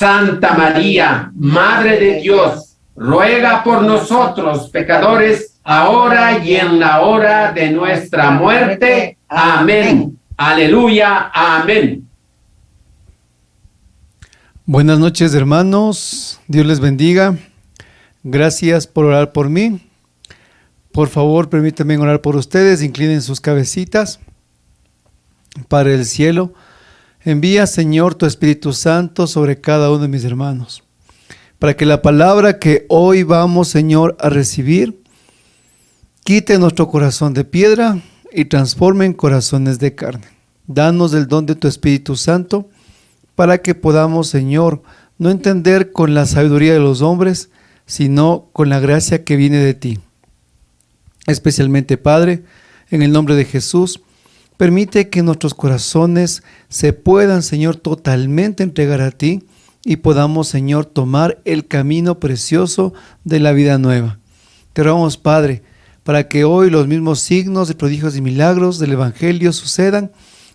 Santa María, Madre de Dios, ruega por nosotros pecadores, ahora y en la hora de nuestra muerte. Amén. Aleluya. Amén. Buenas noches, hermanos. Dios les bendiga. Gracias por orar por mí. Por favor, permítanme orar por ustedes. Inclinen sus cabecitas. Padre del cielo, envía, Señor, tu Espíritu Santo sobre cada uno de mis hermanos, para que la palabra que hoy vamos, Señor, a recibir, quite nuestro corazón de piedra y transforme en corazones de carne. Danos el don de tu Espíritu Santo, para que podamos, Señor, no entender con la sabiduría de los hombres, sino con la gracia que viene de ti. Especialmente, Padre, en el nombre de Jesús, permite que nuestros corazones se puedan, Señor, totalmente entregar a ti y podamos, Señor, tomar el camino precioso de la vida nueva. Te rogamos, Padre, para que hoy los mismos signos de prodigios y milagros del Evangelio sucedan.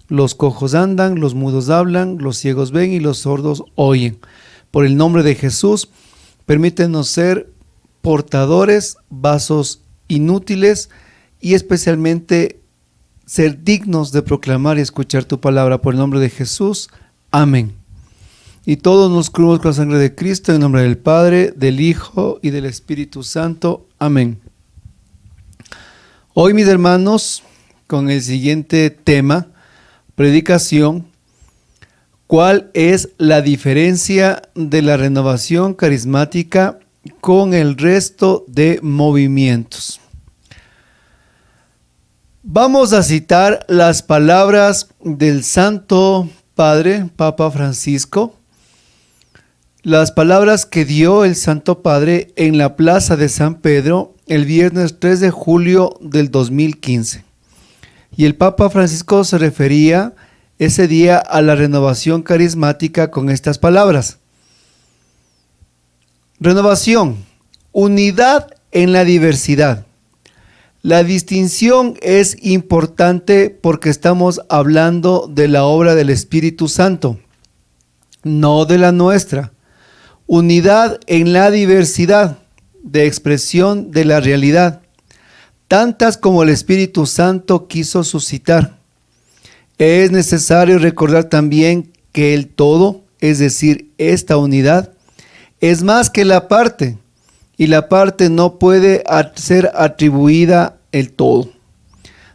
Los cojos andan, los mudos hablan, los ciegos ven y los sordos oyen. Por el nombre de Jesús, permítenos ser portadores, vasos inútiles y especialmente ser dignos de proclamar y escuchar tu palabra. Por el nombre de Jesús. Amén. Y todos nos cubrimos con la sangre de Cristo, en nombre del Padre, del Hijo y del Espíritu Santo. Amén. Hoy, mis hermanos, con el siguiente tema, predicación: ¿cuál es la diferencia de la renovación carismática con el resto de movimientos? Vamos a citar las palabras del Santo Padre, Papa Francisco, las palabras que dio el Santo Padre en la Plaza de San Pedro el viernes 3 de julio del 2015. Y el Papa Francisco se refería ese día a la renovación carismática con estas palabras: renovación, unidad en la diversidad. La distinción es importante porque estamos hablando de la obra del Espíritu Santo, no de la nuestra. Unidad en la diversidad de expresión de la realidad, tantas como el Espíritu Santo quiso suscitar. Es necesario recordar también que el todo, es decir, esta unidad, es más que la parte, y la parte no puede ser atribuida el todo.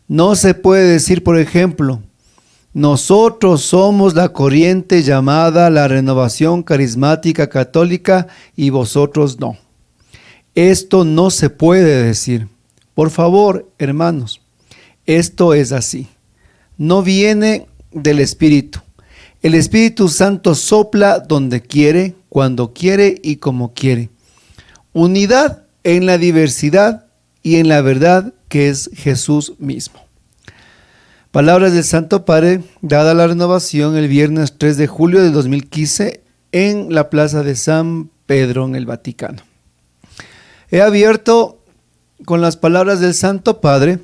No se puede decir, por ejemplo, nosotros somos la corriente llamada la renovación carismática católica y vosotros no. Esto no se puede decir. Por favor, hermanos, esto es así. No viene del Espíritu. El Espíritu Santo sopla donde quiere, cuando quiere y como quiere. Unidad en la diversidad y en la verdad que es Jesús mismo. Palabras del Santo Padre, dada la renovación el viernes 3 de julio de 2015 en la Plaza de San Pedro en el Vaticano. He abierto con las palabras del Santo Padre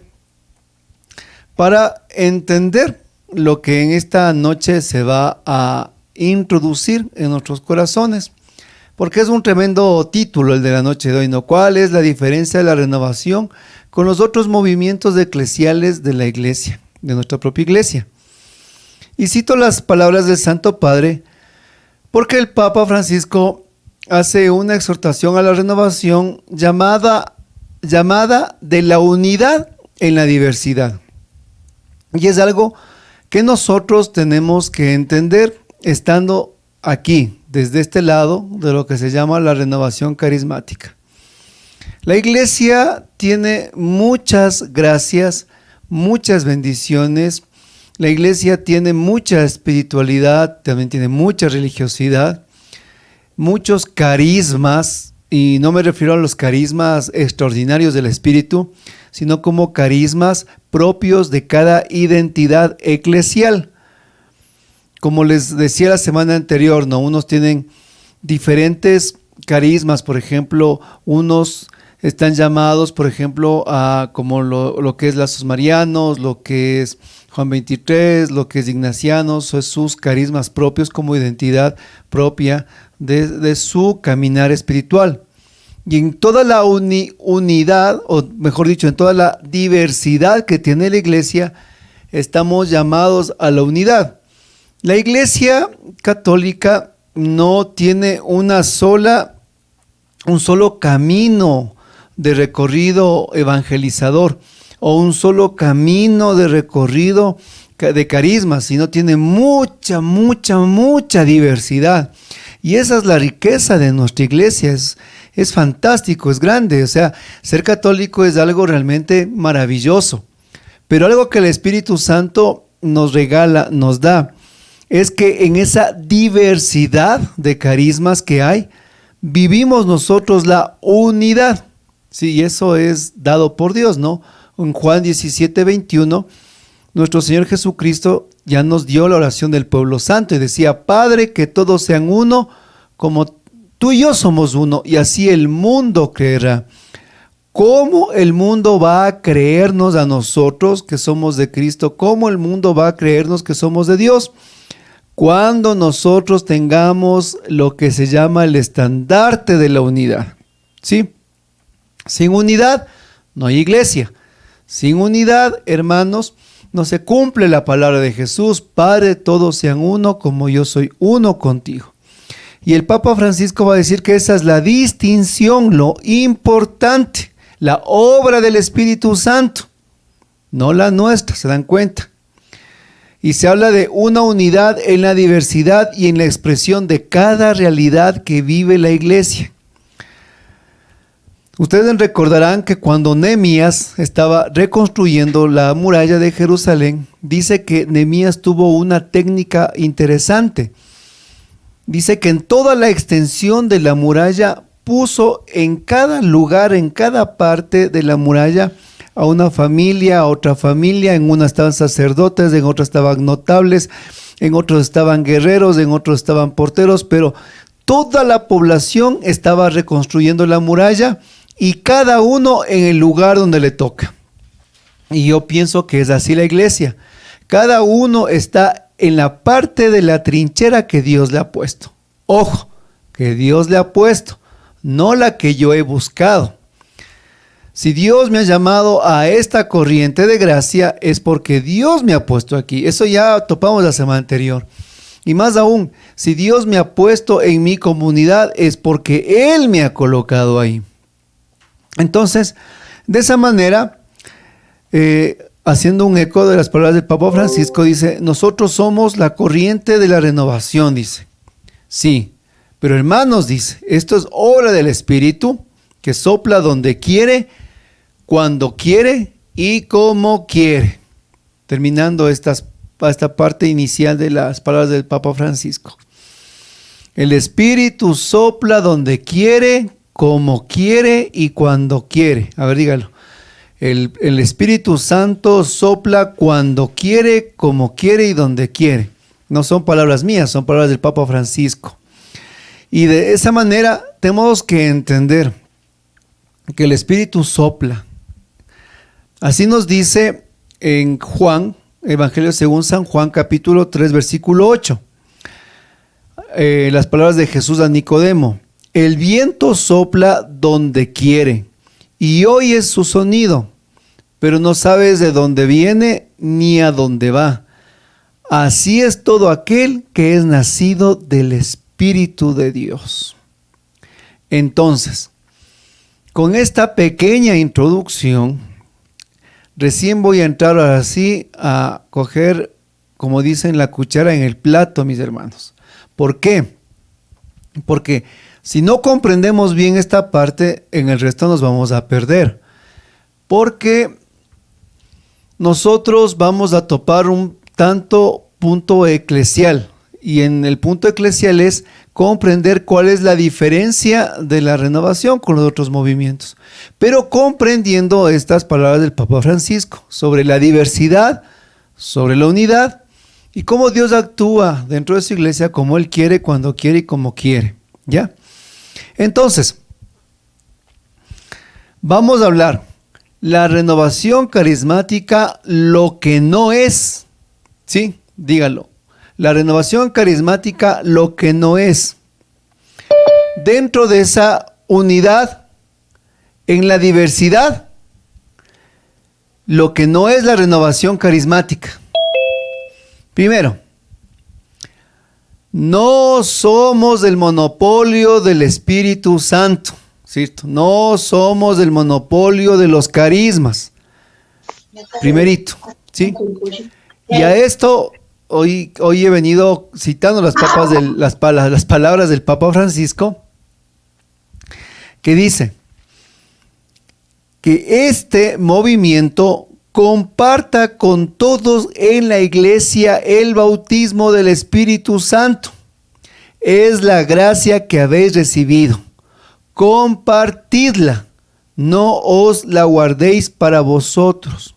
para entender lo que en esta noche se va a introducir en nuestros corazones, porque es un tremendo título el de la noche de hoy, ¿no? ¿Cuál es la diferencia de la renovación con los otros movimientos eclesiales de la iglesia, de nuestra propia iglesia? Y cito las palabras del Santo Padre porque el Papa Francisco hace una exhortación a la renovación llamada de la unidad en la diversidad. Y es algo que nosotros tenemos que entender estando aquí, desde este lado de lo que se llama la renovación carismática. La iglesia tiene muchas gracias, muchas bendiciones. La iglesia tiene mucha espiritualidad, también tiene mucha religiosidad, muchos carismas, y no me refiero a los carismas extraordinarios del Espíritu, sino como carismas propios de cada identidad eclesial. Como les decía la semana anterior, ¿no? Unos tienen diferentes carismas, por ejemplo, unos están llamados, por ejemplo, a como lo que es lazos marianos, lo que es Juan 23, lo que es ignacianos, son sus carismas propios como identidad propia de su caminar espiritual. Y en toda la unidad, o mejor dicho, en toda la diversidad que tiene la iglesia, estamos llamados a la unidad. La iglesia católica no tiene un solo camino de recorrido evangelizador o un solo camino de recorrido de carisma, sino tiene mucha diversidad. Y esa es la riqueza de nuestra iglesia, es fantástico, es grande. O sea, ser católico es algo realmente maravilloso. Pero algo que el Espíritu Santo nos regala, nos da, es que en esa diversidad de carismas que hay, vivimos nosotros la unidad. Sí, y eso es dado por Dios, ¿no? En Juan 17:21, nuestro Señor Jesucristo ya nos dio la oración del pueblo santo y decía: Padre, que todos sean uno, como tú y yo somos uno, y así el mundo creerá. ¿Cómo el mundo va a creernos a nosotros que somos de Cristo? ¿Cómo el mundo va a creernos que somos de Dios? Cuando nosotros tengamos lo que se llama el estandarte de la unidad. ¿Sí? Sin unidad no hay iglesia. Sin unidad, hermanos, no se cumple la palabra de Jesús: Padre, todos sean uno como yo soy uno contigo. Y el Papa Francisco va a decir que esa es la distinción, lo importante, la obra del Espíritu Santo, no la nuestra, ¿se dan cuenta? Y se habla de una unidad en la diversidad y en la expresión de cada realidad que vive la iglesia. Ustedes recordarán que cuando Nehemías estaba reconstruyendo la muralla de Jerusalén, dice que Nehemías tuvo una técnica interesante. Dice que en toda la extensión de la muralla puso en cada lugar, en cada parte de la muralla, a una familia, a otra familia. En una estaban sacerdotes, en otra estaban notables, en otros estaban guerreros, en otros estaban porteros, pero toda la población estaba reconstruyendo la muralla y cada uno en el lugar donde le toca. Y yo pienso que es así la iglesia. Cada uno está en la parte de la trinchera que Dios le ha puesto. Ojo, que Dios le ha puesto, no la que yo he buscado. Si Dios me ha llamado a esta corriente de gracia, es porque Dios me ha puesto aquí. Eso ya topamos la semana anterior. Y más aún, si Dios me ha puesto en mi comunidad, es porque Él me ha colocado ahí. Entonces, de esa manera, haciendo un eco de las palabras del Papa Francisco, dice: nosotros somos la corriente de la renovación, dice. Sí, pero hermanos, dice, esto es obra del Espíritu, que sopla donde quiere, cuando quiere y como quiere. Terminando esta parte inicial de las palabras del Papa Francisco. El Espíritu sopla donde quiere, como quiere y cuando quiere. A ver, dígalo. El Espíritu Santo sopla cuando quiere, como quiere y donde quiere. No son palabras mías, son palabras del Papa Francisco. Y de esa manera tenemos que entender que el Espíritu sopla. Así nos dice en Juan, Evangelio según San Juan, capítulo 3, versículo 8. Las palabras de Jesús a Nicodemo: el viento sopla donde quiere y oyes su sonido, pero no sabes de dónde viene ni a dónde va. Así es todo aquel que es nacido del Espíritu de Dios. Entonces, con esta pequeña introducción, recién voy a entrar ahora sí a coger, como dicen, la cuchara en el plato, mis hermanos. ¿Por qué? Porque si no comprendemos bien esta parte, en el resto nos vamos a perder. Porque nosotros vamos a topar un tanto punto eclesial. Y en el punto eclesial es comprender cuál es la diferencia de la renovación con los otros movimientos. Pero comprendiendo estas palabras del Papa Francisco sobre la diversidad, sobre la unidad y cómo Dios actúa dentro de su iglesia como Él quiere, cuando quiere y como quiere. ¿Ya? Entonces, vamos a hablar la renovación carismática, lo que no es. ¿Sí? Dígalo. La renovación carismática, lo que no es. dentro de esa unidad, en la diversidad, lo que no es la renovación carismática. Primero, no somos el monopolio del Espíritu Santo, ¿cierto? No somos el monopolio de los carismas. Primerito, ¿sí? Y a esto hoy he venido citando las palabras del Papa Francisco, que dice que este movimiento comparta con todos en la iglesia el bautismo del Espíritu Santo. Es la gracia que habéis recibido. Compartidla, no os la guardéis para vosotros.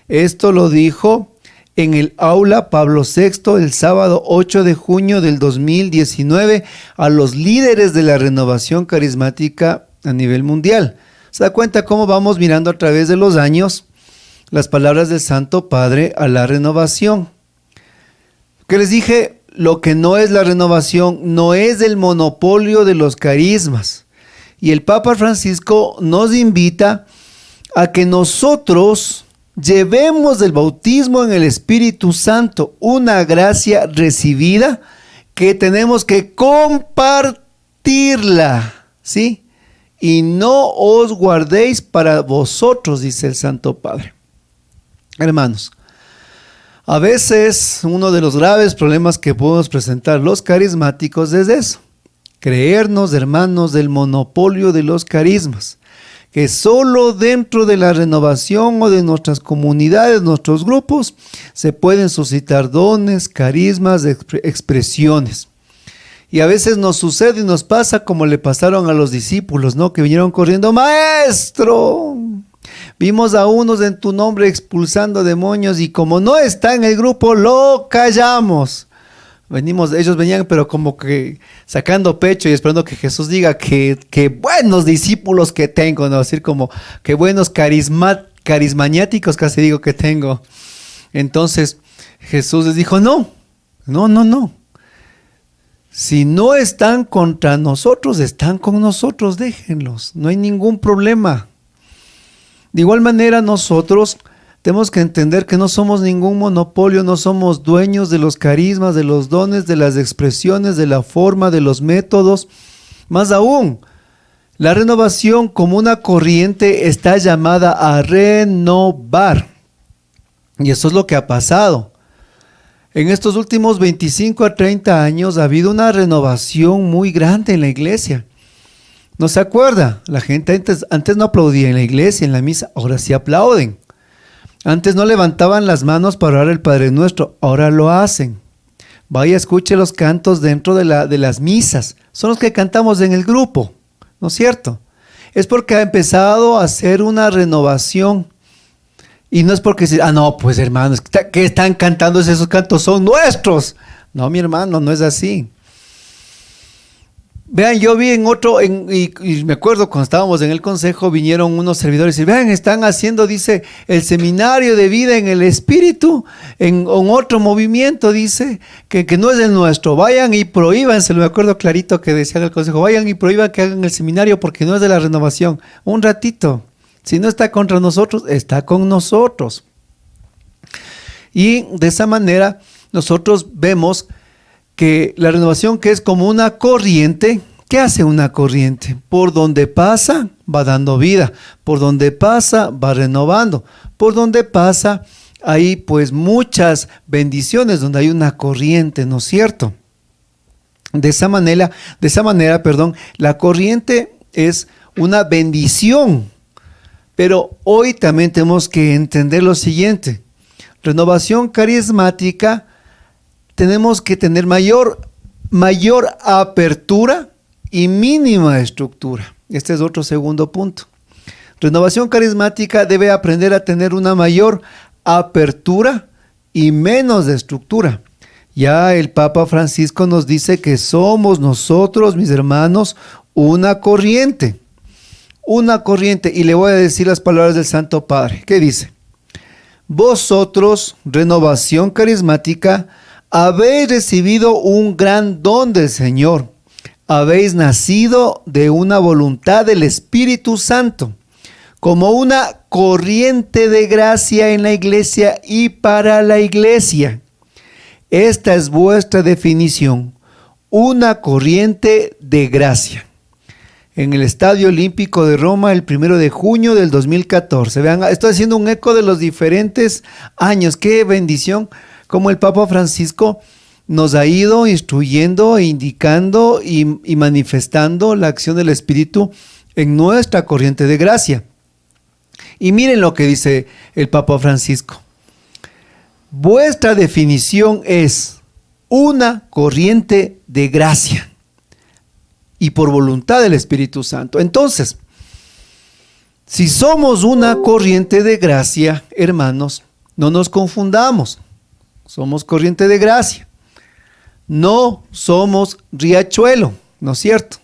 Esto lo dijo en el aula Pablo VI el sábado 8 de junio del 2019 a los líderes de la renovación carismática a nivel mundial. ¿Se da cuenta cómo vamos mirando a través de los años las palabras del Santo Padre a la renovación? Que les dije, lo que no es la renovación no es el monopolio de los carismas. Y el Papa Francisco nos invita a que nosotros llevemos el bautismo en el Espíritu Santo, una gracia recibida que tenemos que compartirla, ¿sí? Y no os guardéis para vosotros, dice el Santo Padre. Hermanos, a veces uno de los graves problemas que podemos presentar los carismáticos es eso, creernos hermanos del monopolio de los carismas, que solo dentro de la renovación o de nuestras comunidades, nuestros grupos, se pueden suscitar dones, carismas, expresiones. Y a veces nos sucede y nos pasa como le pasaron a los discípulos, ¿no? Que vinieron corriendo, ¡Maestro! Vimos a unos en tu nombre expulsando demonios y como no está en el grupo, lo callamos. Ellos venían pero como que sacando pecho y esperando que Jesús diga que buenos discípulos que tengo, ¿no? Decir como que buenos carismáticos casi digo que tengo. Entonces Jesús les dijo, no. Si no están contra nosotros, están con nosotros, déjenlos, no hay ningún problema. De igual manera nosotros tenemos que entender que no somos ningún monopolio, no somos dueños de los carismas, de los dones, de las expresiones, de la forma, de los métodos. Más aún, la renovación como una corriente está llamada a renovar. Y eso es lo que ha pasado. En estos últimos 25 a 30 años ha habido una renovación muy grande en la iglesia. ¿No se acuerda? La gente antes no aplaudía en la iglesia, en la misa, ahora sí aplauden. Antes no levantaban las manos para orar el Padre Nuestro, ahora lo hacen. Vaya, escuche los cantos dentro de las misas. Son los que cantamos en el grupo, ¿no es cierto? Es porque ha empezado a hacer una renovación. Y no es porque no, pues hermanos, ¿qué están cantando? Esos cantos son nuestros. No, mi hermano, no es así. Vean, yo vi y me acuerdo cuando estábamos en el consejo, vinieron unos servidores y vean, están haciendo, dice, el seminario de vida en el Espíritu, en otro movimiento, dice, que no es el nuestro. Vayan y prohíbanse, me acuerdo clarito que decía el consejo, vayan y prohíban que hagan el seminario porque no es de la renovación. Un ratito. Si no está contra nosotros, está con nosotros. Y de esa manera nosotros vemos que la renovación, que es como una corriente, ¿qué hace una corriente? Por donde pasa, va dando vida. Por donde pasa, va renovando. Por donde pasa, hay pues muchas bendiciones donde hay una corriente, ¿no es cierto? De esa manera, la corriente es una bendición. Pero hoy también tenemos que entender lo siguiente. Renovación carismática, tenemos que tener mayor apertura y mínima estructura. Este es otro segundo punto. Renovación carismática debe aprender a tener una mayor apertura y menos de estructura. Ya el Papa Francisco nos dice que somos nosotros, mis hermanos, una corriente. Una corriente, y le voy a decir las palabras del Santo Padre. ¿Qué dice? Vosotros, renovación carismática, habéis recibido un gran don del Señor. habéis nacido de una voluntad del Espíritu Santo, como una corriente de gracia en la iglesia y para la iglesia. Esta es vuestra definición, una corriente de gracia. En el Estadio Olímpico de Roma, el 1 de junio del 2014. Vean, estoy haciendo un eco de los diferentes años. Qué bendición, como el Papa Francisco nos ha ido instruyendo, indicando y manifestando la acción del Espíritu en nuestra corriente de gracia. Y miren lo que dice el Papa Francisco. Vuestra definición es una corriente de gracia y por voluntad del Espíritu Santo. Entonces, si somos una corriente de gracia, hermanos, no nos confundamos. Somos corriente de gracia. No somos riachuelo, ¿no es cierto?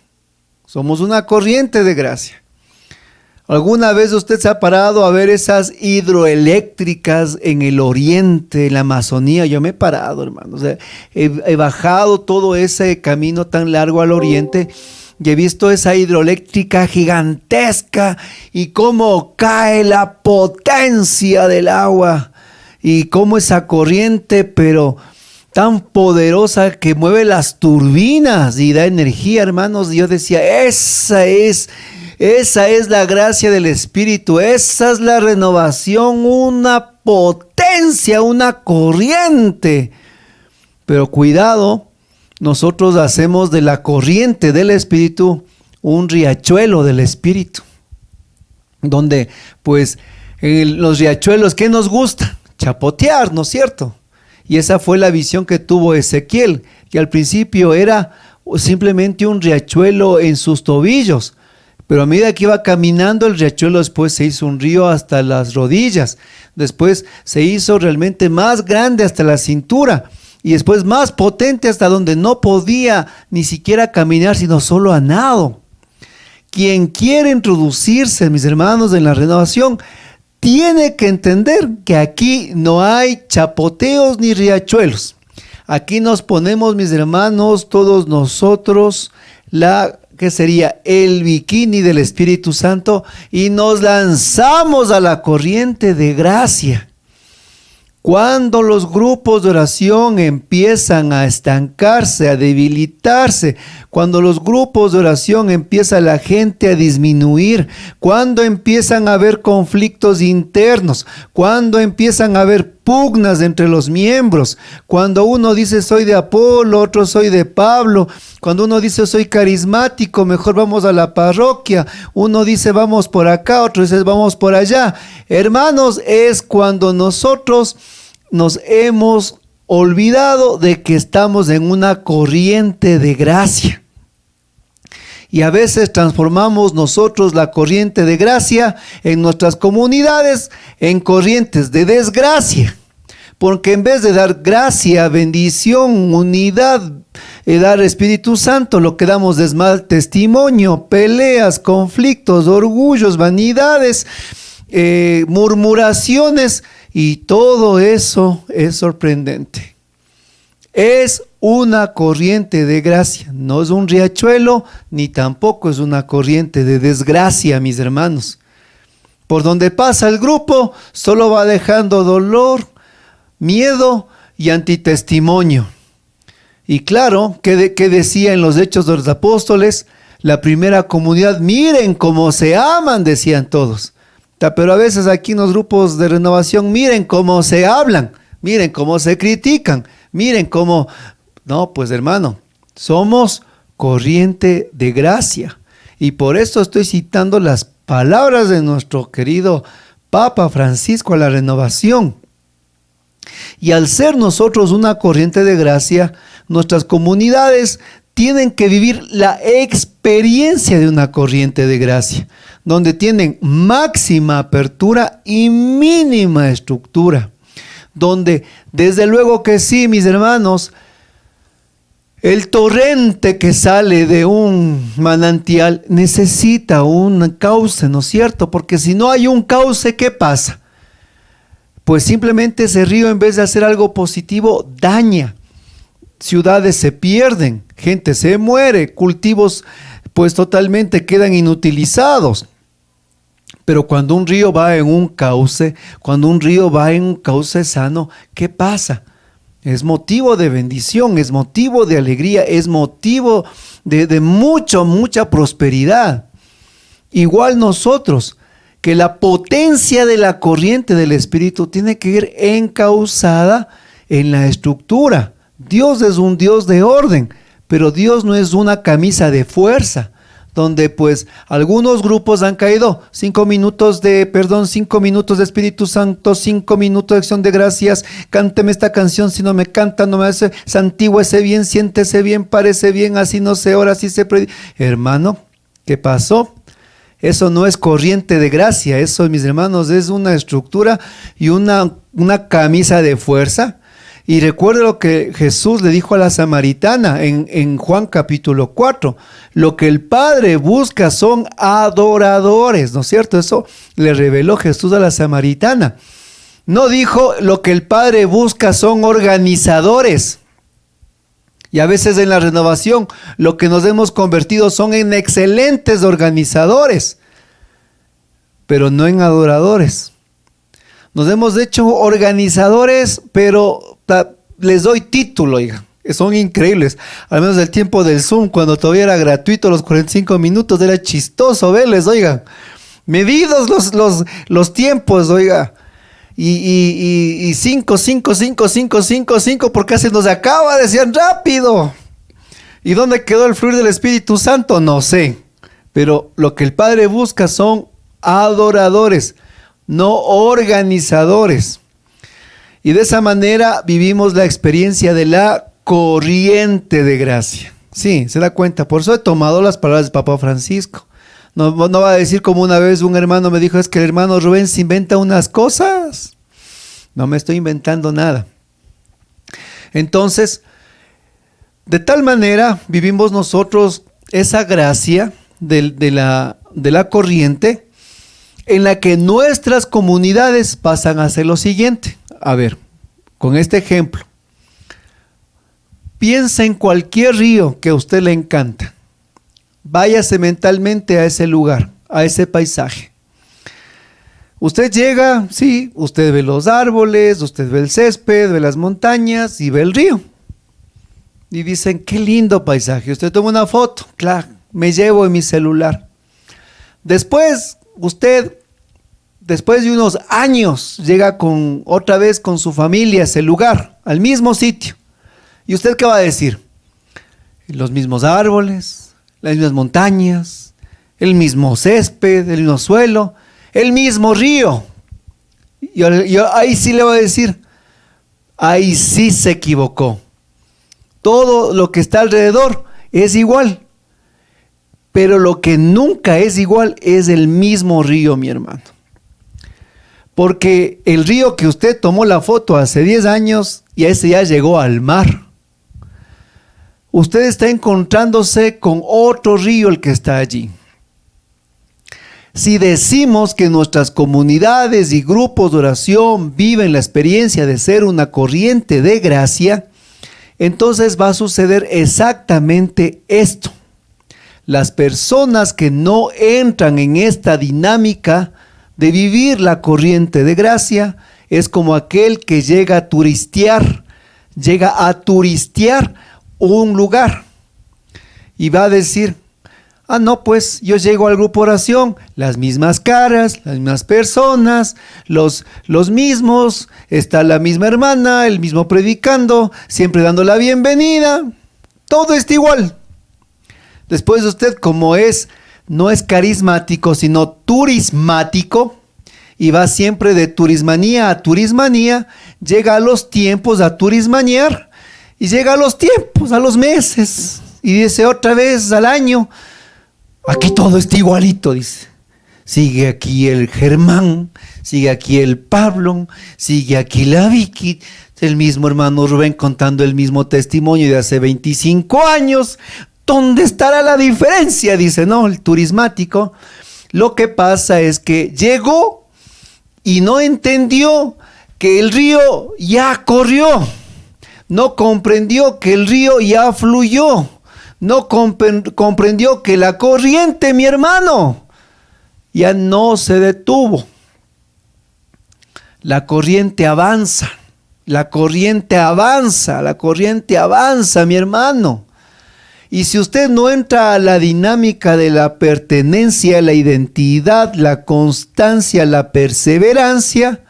Somos una corriente de gracia. ¿Alguna vez usted se ha parado a ver esas hidroeléctricas en el oriente, en la Amazonía? Yo me he parado, hermano. O sea, he bajado todo ese camino tan largo al oriente y he visto esa hidroeléctrica gigantesca y cómo cae la potencia del agua y cómo esa corriente, pero tan poderosa que mueve las turbinas y da energía, hermanos. Y yo decía, esa es la gracia del Espíritu, esa es la renovación, una potencia, una corriente. Pero cuidado, nosotros hacemos de la corriente del Espíritu un riachuelo del Espíritu, donde pues en los riachuelos, ¿qué nos gusta? Chapotear, ¿no es cierto? Y esa fue la visión que tuvo Ezequiel, que al principio era simplemente un riachuelo en sus tobillos, pero a medida que iba caminando el riachuelo después se hizo un río hasta las rodillas, después se hizo realmente más grande hasta la cintura y después más potente hasta donde no podía ni siquiera caminar sino solo a nado. Quien quiere introducirse, mis hermanos, en la renovación, tiene que entender que aquí no hay chapoteos ni riachuelos. Aquí nos ponemos, mis hermanos, todos nosotros, ¿qué sería? El bikini del Espíritu Santo y nos lanzamos a la corriente de gracia. Cuando los grupos de oración empiezan a estancarse, a debilitarse, cuando los grupos de oración empieza la gente a disminuir, cuando empiezan a haber conflictos internos, cuando empiezan a haber pugnas entre los miembros, cuando uno dice soy de Apolo, otro soy de Pablo, cuando uno dice soy carismático, mejor vamos a la parroquia, uno dice vamos por acá, otro dice vamos por allá. Hermanos, es cuando nosotros nos hemos olvidado de que estamos en una corriente de gracia. Y a veces transformamos nosotros la corriente de gracia en nuestras comunidades en corrientes de desgracia. Porque en vez de dar gracia, bendición, unidad, dar Espíritu Santo, lo que damos es mal testimonio, peleas, conflictos, orgullos, vanidades, murmuraciones, y todo eso es sorprendente. Es una corriente de gracia, no es un riachuelo, ni tampoco es una corriente de desgracia, mis hermanos. Por donde pasa el grupo, solo va dejando dolor, miedo y antitestimonio. Y claro, ¿qué decía en los Hechos de los Apóstoles? La primera comunidad, miren cómo se aman, decían todos. Pero a veces aquí en los grupos de renovación, miren cómo se hablan, miren cómo se critican, miren cómo... No, pues hermano, somos corriente de gracia. Y por eso estoy citando las palabras de nuestro querido Papa Francisco a la renovación. Y al ser nosotros una corriente de gracia, nuestras comunidades tienen que vivir la experiencia de una corriente de gracia, donde tienen máxima apertura y mínima estructura, donde desde luego que sí, mis hermanos, el torrente que sale de un manantial necesita un cauce, ¿no es cierto? Porque si no hay un cauce, ¿qué pasa? Pues simplemente ese río, en vez de hacer algo positivo, daña. ciudades se pierden, gente se muere, cultivos pues totalmente quedan inutilizados. Pero cuando un río va en un cauce, sano, ¿qué pasa? Es motivo de bendición, es motivo de alegría, es motivo de mucha prosperidad. Igual nosotros, que la potencia de la corriente del Espíritu tiene que ir encauzada en la estructura. Dios es un Dios de orden, pero Dios no es una camisa de fuerza, donde pues algunos grupos han caído 5 minutos de Espíritu Santo, 5 minutos de acción de gracias, cánteme esta canción, si no me canta, no me hace, santígüese bien, siéntese bien, parece bien, así no se ora, así se predica. Hermano, ¿qué pasó? Eso no es corriente de gracia, eso, mis hermanos, es una estructura y una camisa de fuerza. Y recuerde lo que Jesús le dijo a la samaritana en Juan capítulo 4. Lo que el Padre busca son adoradores, ¿no es cierto? Eso le reveló Jesús a la samaritana. No dijo lo que el Padre busca son organizadores. Y a veces en la renovación lo que nos hemos convertido son en excelentes organizadores, pero no en adoradores. Nos hemos hecho organizadores, pero les doy título, oiga. Son increíbles. Al menos el tiempo del Zoom, cuando todavía era gratuito, los 45 minutos, era chistoso verles, oiga. Medidos los tiempos, oiga. Y 5, porque se nos acaba, decían rápido. ¿Y dónde quedó el fluir del Espíritu Santo? No sé. Pero lo que el Padre busca son adoradores, no organizadores. Y de esa manera vivimos la experiencia de la corriente de gracia. Sí, se da cuenta. Por eso he tomado las palabras de Papa Francisco. No va a decir como una vez un hermano me dijo, es que el hermano Rubén se inventa unas cosas. No me estoy inventando nada. Entonces, de tal manera vivimos nosotros esa gracia de la corriente, en la que nuestras comunidades pasan a hacer lo siguiente. A ver, con este ejemplo. Piensa en cualquier río que a usted le encanta. Váyase mentalmente a ese lugar, a ese paisaje. Usted llega, sí, usted ve los árboles, usted ve el césped, ve las montañas y ve el río. Y dicen, qué lindo paisaje. Usted toma una foto, claro, me llevo en mi celular. Después, usted, después de unos años, llega otra vez con su familia a ese lugar, al mismo sitio. ¿Y usted qué va a decir? Los mismos árboles, las mismas montañas, el mismo césped, el mismo suelo, el mismo río. Yo ahí sí le voy a decir, ahí sí se equivocó. Todo lo que está alrededor es igual, pero lo que nunca es igual es el mismo río, mi hermano. Porque el río que usted tomó la foto hace 10 años, y ese ya llegó al mar. Usted está encontrándose con otro río el que está allí. Si decimos que nuestras comunidades y grupos de oración viven la experiencia de ser una corriente de gracia, entonces va a suceder exactamente esto. Las personas que no entran en esta dinámica de vivir la corriente de gracia es como aquel que llega a turistear un lugar y va a decir, no, pues yo llego al grupo oración, las mismas caras, las mismas personas, los mismos, está la misma hermana, el mismo predicando, siempre dando la bienvenida, todo está igual. Después usted, como no es carismático, sino turismático, y va siempre de turismanía a turismanía, llega a los tiempos a turismanear, y llega a los tiempos, a los meses, y dice otra vez al año, aquí todo está igualito, dice. Sigue aquí el Germán, sigue aquí el Pablo, sigue aquí la Vicky, el mismo hermano Rubén contando el mismo testimonio de hace 25 años. ¿Dónde estará la diferencia? Dice, no, el turismático. Lo que pasa es que llegó y no entendió que el río ya corrió. no comprendió que el río ya fluyó, no comprendió que la corriente, mi hermano, ya no se detuvo. La corriente avanza, la corriente avanza, la corriente avanza, mi hermano. Y si usted no entra a la dinámica de la pertenencia, la identidad, la constancia, la perseverancia,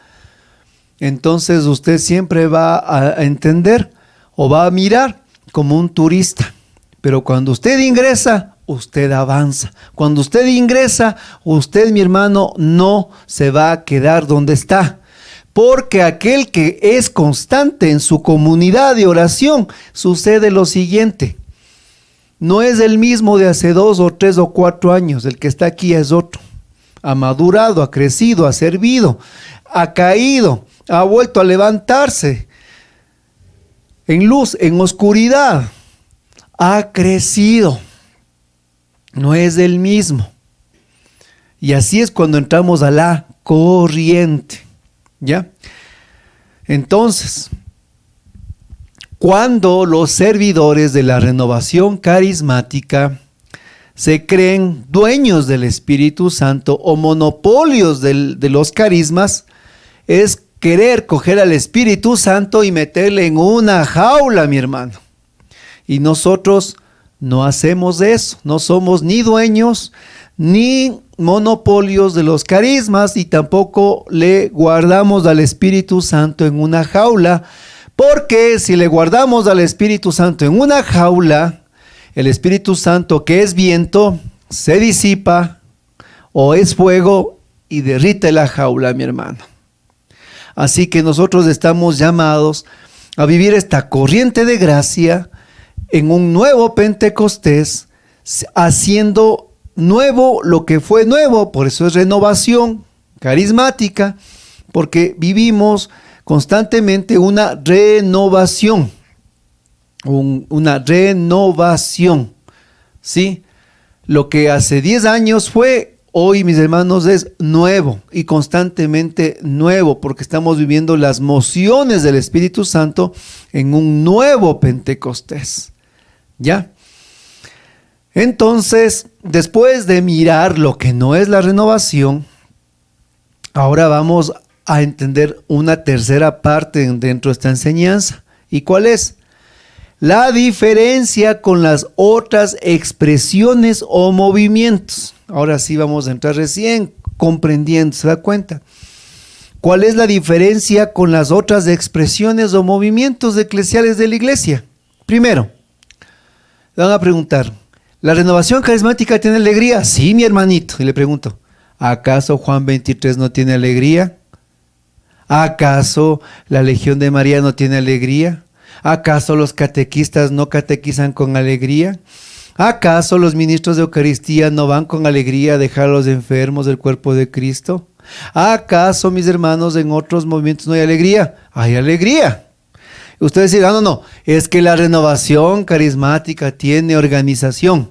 entonces usted siempre va a entender o va a mirar como un turista. Pero cuando usted ingresa, usted avanza. Cuando usted ingresa, usted, mi hermano, no se va a quedar donde está. Porque aquel que es constante en su comunidad de oración, sucede lo siguiente. No es el mismo de hace 2 o 3 o 4 años. El que está aquí es otro. Ha madurado, ha crecido, ha servido, ha caído, ha vuelto a levantarse. En luz, en oscuridad, ha crecido. No es el mismo. Y así es cuando entramos a la corriente. ¿Ya? Entonces, cuando los servidores de la renovación carismática se creen dueños del Espíritu Santo o monopolios de los carismas, es querer coger al Espíritu Santo y meterle en una jaula, mi hermano. Y nosotros no hacemos eso, no somos ni dueños ni monopolios de los carismas y tampoco le guardamos al Espíritu Santo en una jaula, porque si le guardamos al Espíritu Santo en una jaula, el Espíritu Santo, que es viento, se disipa o es fuego y derrite la jaula, mi hermano. Así que nosotros estamos llamados a vivir esta corriente de gracia en un nuevo Pentecostés, haciendo nuevo lo que fue nuevo. Por eso es renovación carismática, porque vivimos constantemente una renovación, ¿sí? Lo que hace 10 años fue, hoy, mis hermanos, es nuevo y constantemente nuevo, porque estamos viviendo las mociones del Espíritu Santo en un nuevo Pentecostés, ¿ya? Entonces, después de mirar lo que no es la renovación, ahora vamos a entender una tercera parte dentro de esta enseñanza. ¿Y cuál es? La diferencia con las otras expresiones o movimientos. Ahora sí vamos a entrar recién comprendiendo, ¿se da cuenta? ¿Cuál es la diferencia con las otras expresiones o movimientos eclesiales de la iglesia? Primero, le van a preguntar, ¿la renovación carismática tiene alegría? Sí, mi hermanito. Y le pregunto, ¿acaso Juan 23 no tiene alegría? ¿Acaso la Legión de María no tiene alegría? ¿Acaso los catequistas no catequizan con alegría? ¿Acaso los ministros de Eucaristía no van con alegría a dejar a los enfermos del cuerpo de Cristo? ¿Acaso, mis hermanos, en otros movimientos no hay alegría? Hay alegría. Ustedes dirán, no, es que la renovación carismática tiene organización.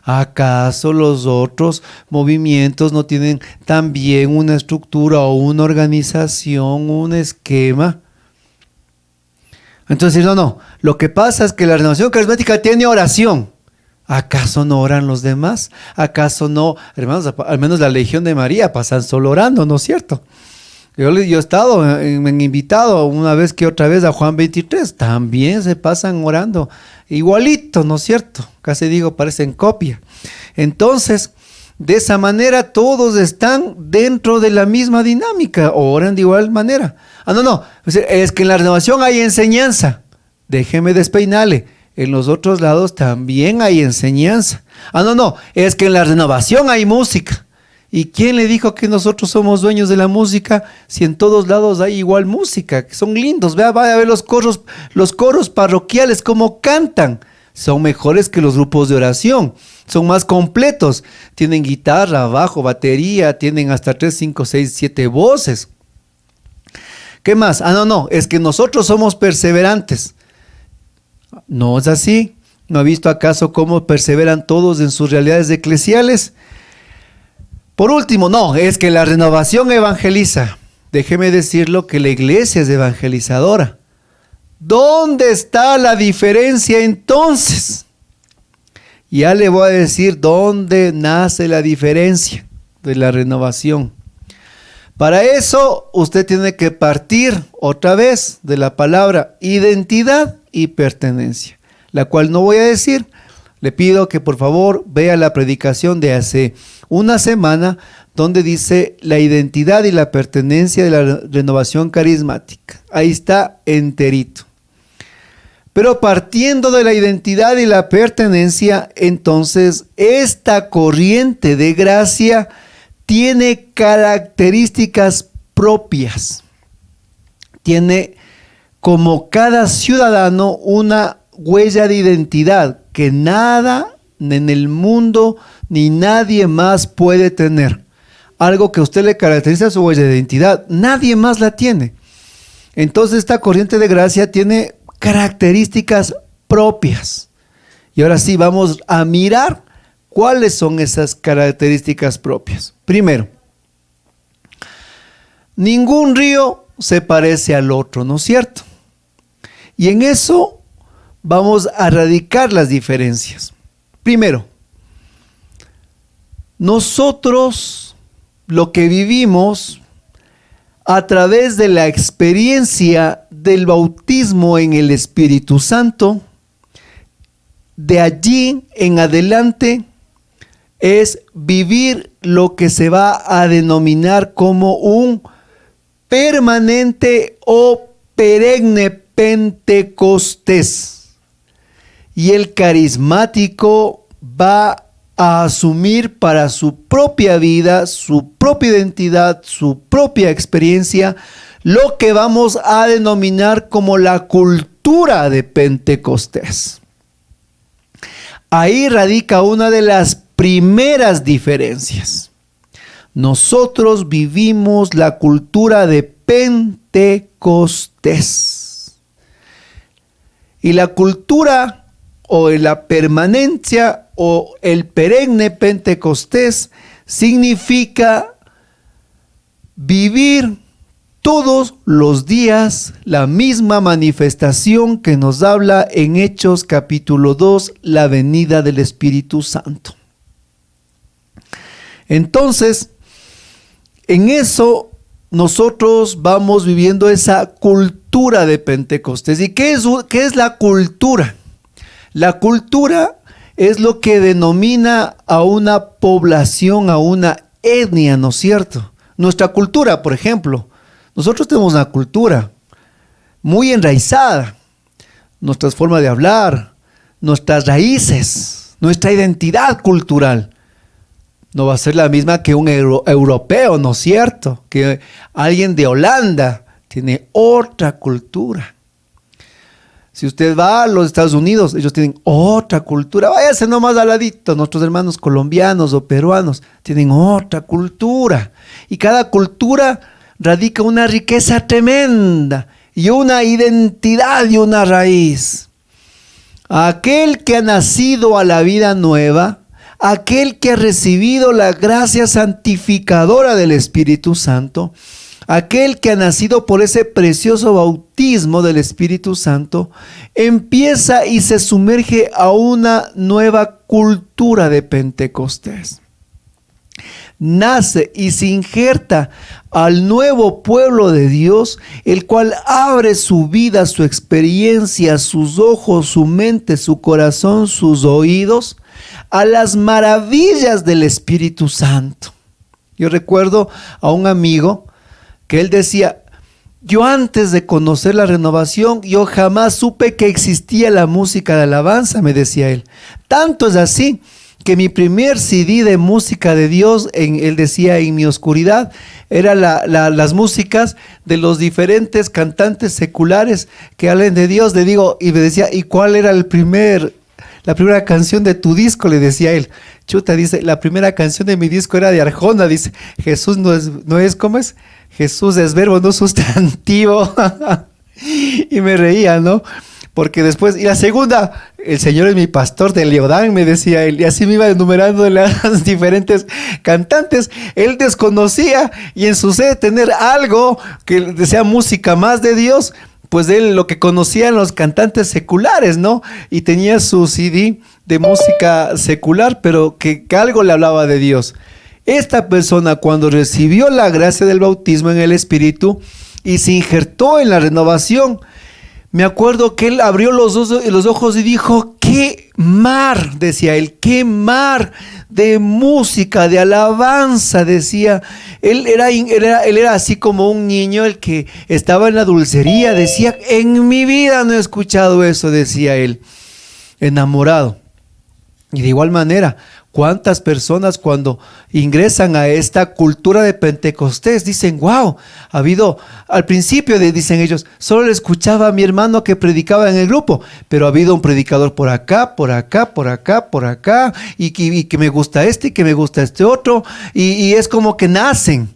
¿Acaso los otros movimientos no tienen también una estructura o una organización, un esquema? Entonces, no, lo que pasa es que la renovación carismática tiene oración. ¿Acaso no oran los demás? ¿Acaso no, hermanos, al menos la Legión de María pasan solo orando, ¿no es cierto? Yo he estado, me han invitado una vez que otra vez a Juan 23, también se pasan orando, igualito, ¿no es cierto? Casi digo, parecen copia. Entonces, de esa manera todos están dentro de la misma dinámica, oran de igual manera. No, es que en la renovación hay enseñanza, déjeme despeinarle, en los otros lados también hay enseñanza. No, es que en la renovación hay música. ¿Y quién le dijo que nosotros somos dueños de la música si en todos lados hay igual música? Que son lindos, vaya a ver los coros parroquiales como cantan. Son mejores que los grupos de oración, son más completos. Tienen guitarra, bajo, batería, tienen hasta 3, 5, 6, 7 voces. ¿Qué más? No, es que nosotros somos perseverantes. No es así. ¿No ha visto acaso cómo perseveran todos en sus realidades eclesiales? Por último, no, es que la renovación evangeliza. Déjeme decirlo que la iglesia es evangelizadora. ¿Dónde está la diferencia entonces? Ya le voy a decir dónde nace la diferencia de la renovación. Para eso usted tiene que partir otra vez de la palabra identidad y pertenencia, la cual no voy a decir. Le pido que por favor vea la predicación de hace una semana donde dice la identidad y la pertenencia de la renovación carismática. Ahí está enterito. Pero partiendo de la identidad y la pertenencia, entonces esta corriente de gracia tiene características propias. Tiene como cada ciudadano una huella de identidad que nada en el mundo ni nadie más puede tener. Algo que a usted le caracteriza su huella de identidad, nadie más la tiene. Entonces esta corriente de gracia tiene características propias. Y ahora sí vamos a mirar cuáles son esas características propias. Primero, ningún río se parece al otro, ¿no es cierto? Y en eso vamos a radicar las diferencias. Primero, nosotros lo que vivimos a través de la experiencia del bautismo en el Espíritu Santo, de allí en adelante es vivir lo que se va a denominar como un permanente o perenne Pentecostés. Y el carismático va a asumir para su propia vida, su propia identidad, su propia experiencia, lo que vamos a denominar como la cultura de Pentecostés. Ahí radica una de las primeras diferencias. Nosotros vivimos la cultura de Pentecostés. Y la cultura o la permanencia o el perenne Pentecostés significa vivir todos los días la misma manifestación que nos habla en Hechos capítulo 2, la venida del Espíritu Santo. Entonces, en eso nosotros vamos viviendo esa cultura de Pentecostés. ¿Y qué es la cultura? La cultura es lo que denomina a una población, a una etnia, ¿no es cierto? Nuestra cultura, por ejemplo, nosotros tenemos una cultura muy enraizada, nuestras formas de hablar, nuestras raíces, nuestra identidad cultural. No va a ser la misma que un europeo, ¿no es cierto? Que alguien de Holanda tiene otra cultura. Si usted va a los Estados Unidos, ellos tienen otra cultura. Váyase nomás al ladito, nuestros hermanos colombianos o peruanos tienen otra cultura. Y cada cultura radica una riqueza tremenda y una identidad y una raíz. Aquel que ha nacido a la vida nueva, aquel que ha recibido la gracia santificadora del Espíritu Santo, aquel que ha nacido por ese precioso bautismo del Espíritu Santo, empieza y se sumerge a una nueva cultura de Pentecostés. Nace y se injerta al nuevo pueblo de Dios, el cual abre su vida, su experiencia, sus ojos, su mente, su corazón, sus oídos, a las maravillas del Espíritu Santo. Yo recuerdo a un amigo que él decía, yo antes de conocer la renovación, yo jamás supe que existía la música de alabanza, me decía él. Tanto es así que mi primer CD de música de Dios, él decía, en mi oscuridad, era las músicas de los diferentes cantantes seculares que hablan de Dios. Le digo, y me decía, ¿y cuál era la primera canción de tu disco? Le decía él. Chuta, dice, la primera canción de mi disco era de Arjona, dice, Jesús no es, ¿cómo es? Jesús es verbo, no sustantivo. Y me reía, ¿no? Porque después, y la segunda, el Señor es mi pastor, de Leodán, me decía él, y así me iba enumerando de las diferentes cantantes. Él desconocía y en su sed de tener algo que sea música más de Dios, pues él lo que conocían los cantantes seculares, ¿no? Y tenía su CD de música secular, pero que algo le hablaba de Dios. Esta persona, cuando recibió la gracia del bautismo en el Espíritu y se injertó en la renovación, me acuerdo que él abrió los ojos y dijo: ¡qué mar!, decía él, ¡qué mar de música, de alabanza!, decía. Él era así como un niño, el que estaba en la dulcería, decía: en mi vida no he escuchado eso, decía él, enamorado. Y de igual manera, ¿cuántas personas cuando ingresan a esta cultura de Pentecostés dicen: wow, ha habido, al principio dicen ellos, solo le escuchaba a mi hermano que predicaba en el grupo, pero ha habido un predicador por acá, por acá, por acá, por acá, y que me gusta este y que me gusta este otro, y es como que nacen,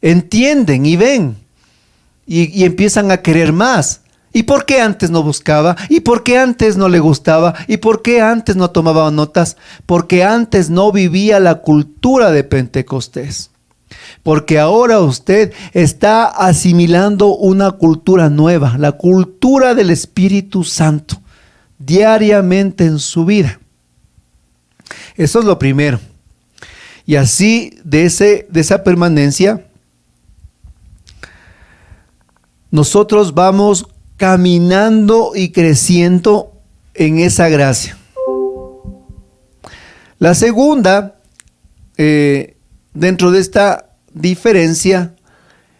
entienden y ven, y empiezan a querer más. ¿Y por qué antes no buscaba? ¿Y por qué antes no le gustaba? ¿Y por qué antes no tomaba notas? Porque antes no vivía la cultura de Pentecostés. Porque ahora usted está asimilando una cultura nueva, la cultura del Espíritu Santo, diariamente en su vida. Eso es lo primero. Y así, de esa permanencia, nosotros vamos caminando y creciendo en esa gracia. La segunda, dentro de esta diferencia,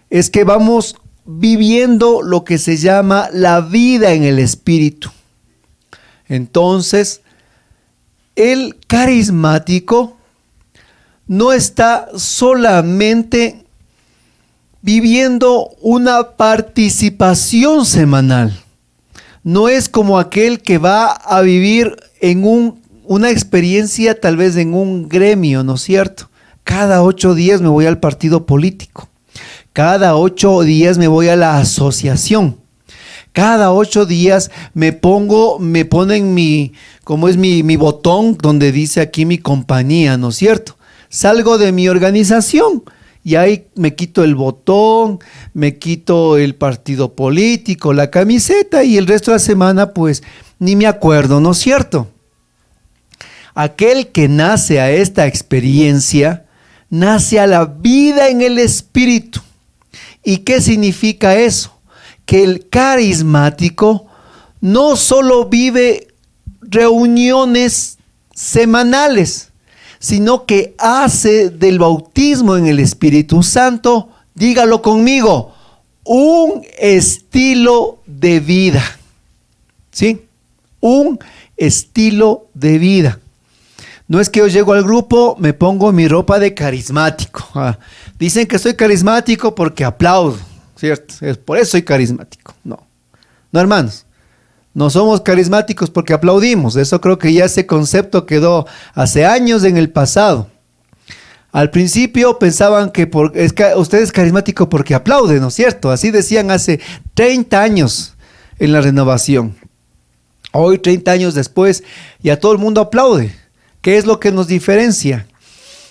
es que vamos viviendo lo que se llama la vida en el Espíritu. Entonces, el carismático no está solamente viviendo una participación semanal. No es como aquel que va a vivir en una experiencia tal vez en un gremio, ¿no es cierto? Cada 8 días me voy al partido político. Cada 8 días me voy a la asociación. Cada 8 días me ponen mi botón donde dice aquí mi compañía, ¿no es cierto? Salgo de mi organización y ahí me quito el botón, me quito el partido político, la camiseta, y el resto de la semana pues ni me acuerdo, ¿no es cierto? Aquel que nace a esta experiencia, nace a la vida en el Espíritu. ¿Y qué significa eso? Que el carismático no solo vive reuniones semanales, sino que hace del bautismo en el Espíritu Santo, dígalo conmigo, un estilo de vida. ¿Sí? Un estilo de vida. No es que yo llego al grupo, me pongo mi ropa de carismático. Dicen que soy carismático porque aplaudo, ¿cierto? Por eso soy carismático. No, hermanos. No somos carismáticos porque aplaudimos. Eso creo que ya ese concepto quedó hace años en el pasado. Al principio pensaban que usted es carismático porque aplaude, ¿no es cierto? Así decían hace 30 años en la renovación. Hoy, 30 años después, ya todo el mundo aplaude. ¿Qué es lo que nos diferencia?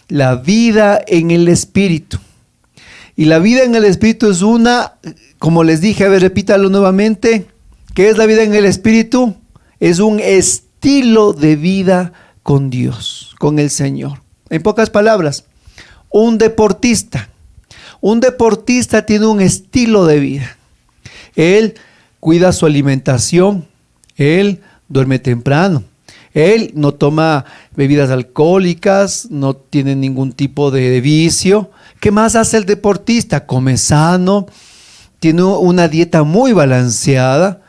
La vida en el Espíritu. Y la vida en el Espíritu es como les dije, a ver, repítalo nuevamente. ¿Qué es la vida en el Espíritu? Es un estilo de vida con Dios, con el Señor. En pocas palabras, un deportista tiene un estilo de vida. Él cuida su alimentación, él duerme temprano, él no toma bebidas alcohólicas, no tiene ningún tipo de vicio. ¿Qué más hace el deportista? Come sano, tiene una dieta muy balanceada.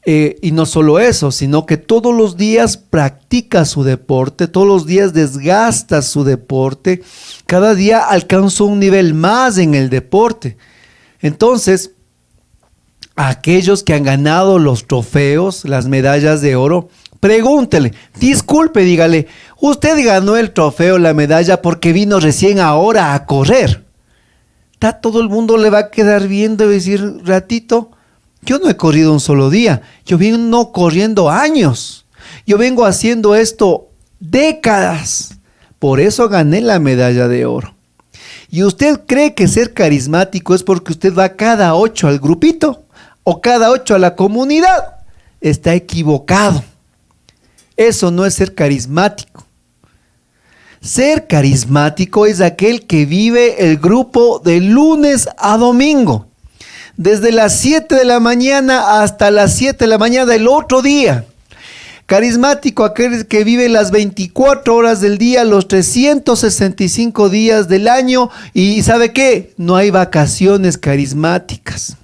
Y no solo eso, sino que todos los días practica su deporte, todos los días desgasta su deporte, cada día alcanza un nivel más en el deporte. Entonces, aquellos que han ganado los trofeos, las medallas de oro, pregúntele, disculpe, dígale, usted ganó el trofeo, la medalla porque vino recién ahora a correr. Todo el mundo le va a quedar viendo y decir, ratito, yo no he corrido un solo día, yo vengo corriendo años, yo vengo haciendo esto décadas, por eso gané la medalla de oro. ¿Y usted cree que ser carismático es porque usted va cada 8 al grupito? o cada 8 a la comunidad, está equivocado. Eso no es ser carismático. Ser carismático es aquel que vive el grupo de lunes a domingo, desde las 7 de la mañana hasta las 7 de la mañana del otro día. Carismático aquel que vive las 24 horas del día, los 365 días del año, y ¿sabe qué? No hay vacaciones carismáticas.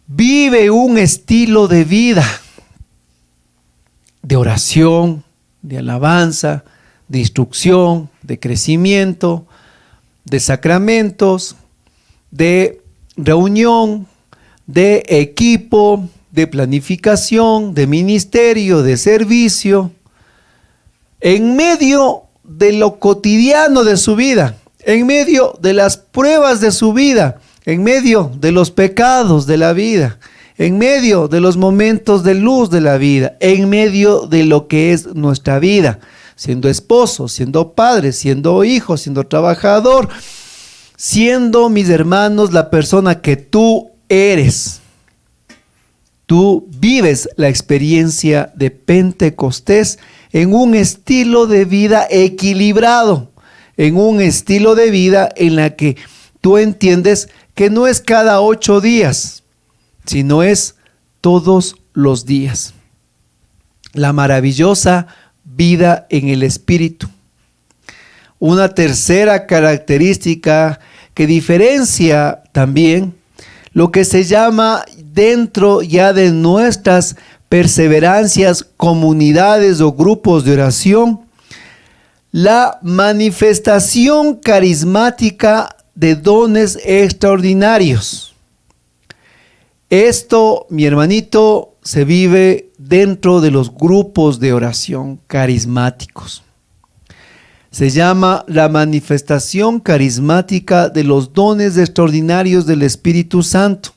Vive un estilo de vida, de oración, de alabanza, de instrucción, de crecimiento, de sacramentos, de reunión, de equipo, de planificación, de ministerio, de servicio, en medio de lo cotidiano de su vida, en medio de las pruebas de su vida, en medio de los pecados de la vida, en medio de los momentos de luz de la vida, en medio de lo que es nuestra vida, siendo esposo, siendo padre, siendo hijo, siendo trabajador, siendo, mis hermanos, la persona que tú eres. Tú vives la experiencia de Pentecostés en un estilo de vida equilibrado, en un estilo de vida en la que tú entiendes que no es cada 8 días, sino es todos los días. La maravillosa vida en el Espíritu. Una tercera característica que diferencia también lo que se llama dentro ya de nuestras perseverancias, comunidades o grupos de oración, la manifestación carismática de dones extraordinarios. Esto, mi hermanito, se vive dentro de los grupos de oración carismáticos. Se llama la manifestación carismática de los dones extraordinarios del Espíritu Santo.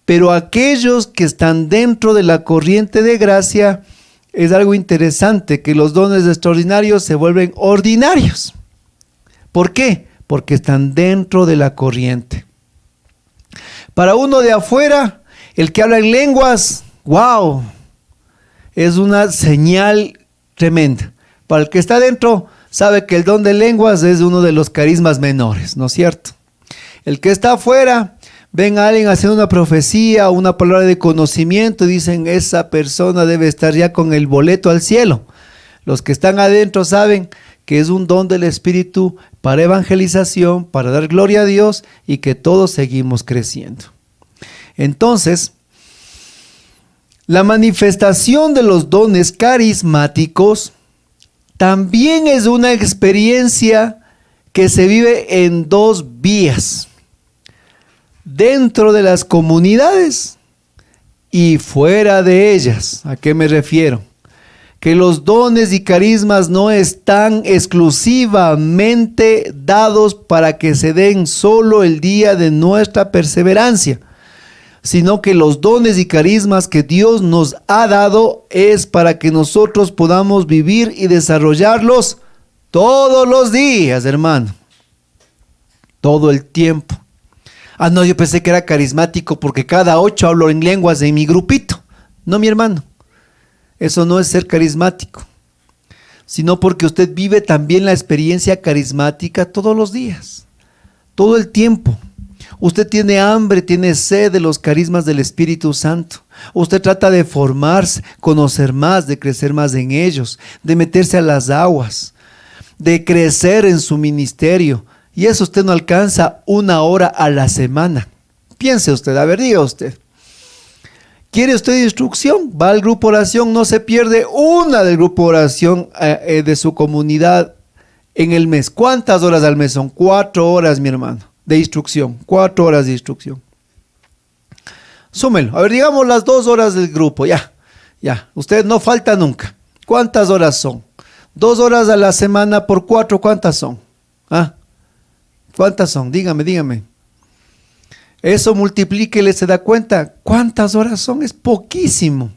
Pero aquellos que están dentro de la corriente de gracia, es algo interesante que los dones extraordinarios se vuelven ordinarios. ¿Por qué? Porque están dentro de la corriente. Para uno de afuera, el que habla en lenguas, ¡wow!, es una señal tremenda. Para el que está dentro, sabe que el don de lenguas es uno de los carismas menores, ¿no es cierto? El que está afuera, ven a alguien haciendo una profecía o una palabra de conocimiento y dicen, esa persona debe estar ya con el boleto al cielo. Los que están adentro saben que es un don del Espíritu para evangelización, para dar gloria a Dios y que todos seguimos creciendo. Entonces, la manifestación de los dones carismáticos también es una experiencia que se vive en 2 vías. Dentro de las comunidades y fuera de ellas. ¿A qué me refiero? Que los dones y carismas no están exclusivamente dados para que se den solo el día de nuestra perseverancia, sino que los dones y carismas que Dios nos ha dado es para que nosotros podamos vivir y desarrollarlos todos los días, hermano. Todo el tiempo. Ah, no, yo pensé que era carismático porque cada 8 hablo en lenguas en mi grupito. No, mi hermano. Eso no es ser carismático, sino porque usted vive también la experiencia carismática todos los días, todo el tiempo. Usted tiene hambre, tiene sed de los carismas del Espíritu Santo. Usted trata de formarse, conocer más, de crecer más en ellos, de meterse a las aguas, de crecer en su ministerio. Y eso usted no alcanza 1 hora a la semana. Piense usted, a ver, diga usted. ¿Quiere usted instrucción? Va al grupo oración, no se pierde una del grupo oración de su comunidad en el mes. ¿Cuántas horas al mes son? 4 horas, mi hermano, de instrucción. 4 horas de instrucción. Súmelo. A ver, digamos las 2 horas del grupo. Ya. Usted no falta nunca. ¿Cuántas horas son? 2 horas a la semana por 4, ¿cuántas son? ¿Ah? ¿Cuántas son? Dígame. Eso multiplíquele, se da cuenta. ¿Cuántas horas son? Es poquísimo.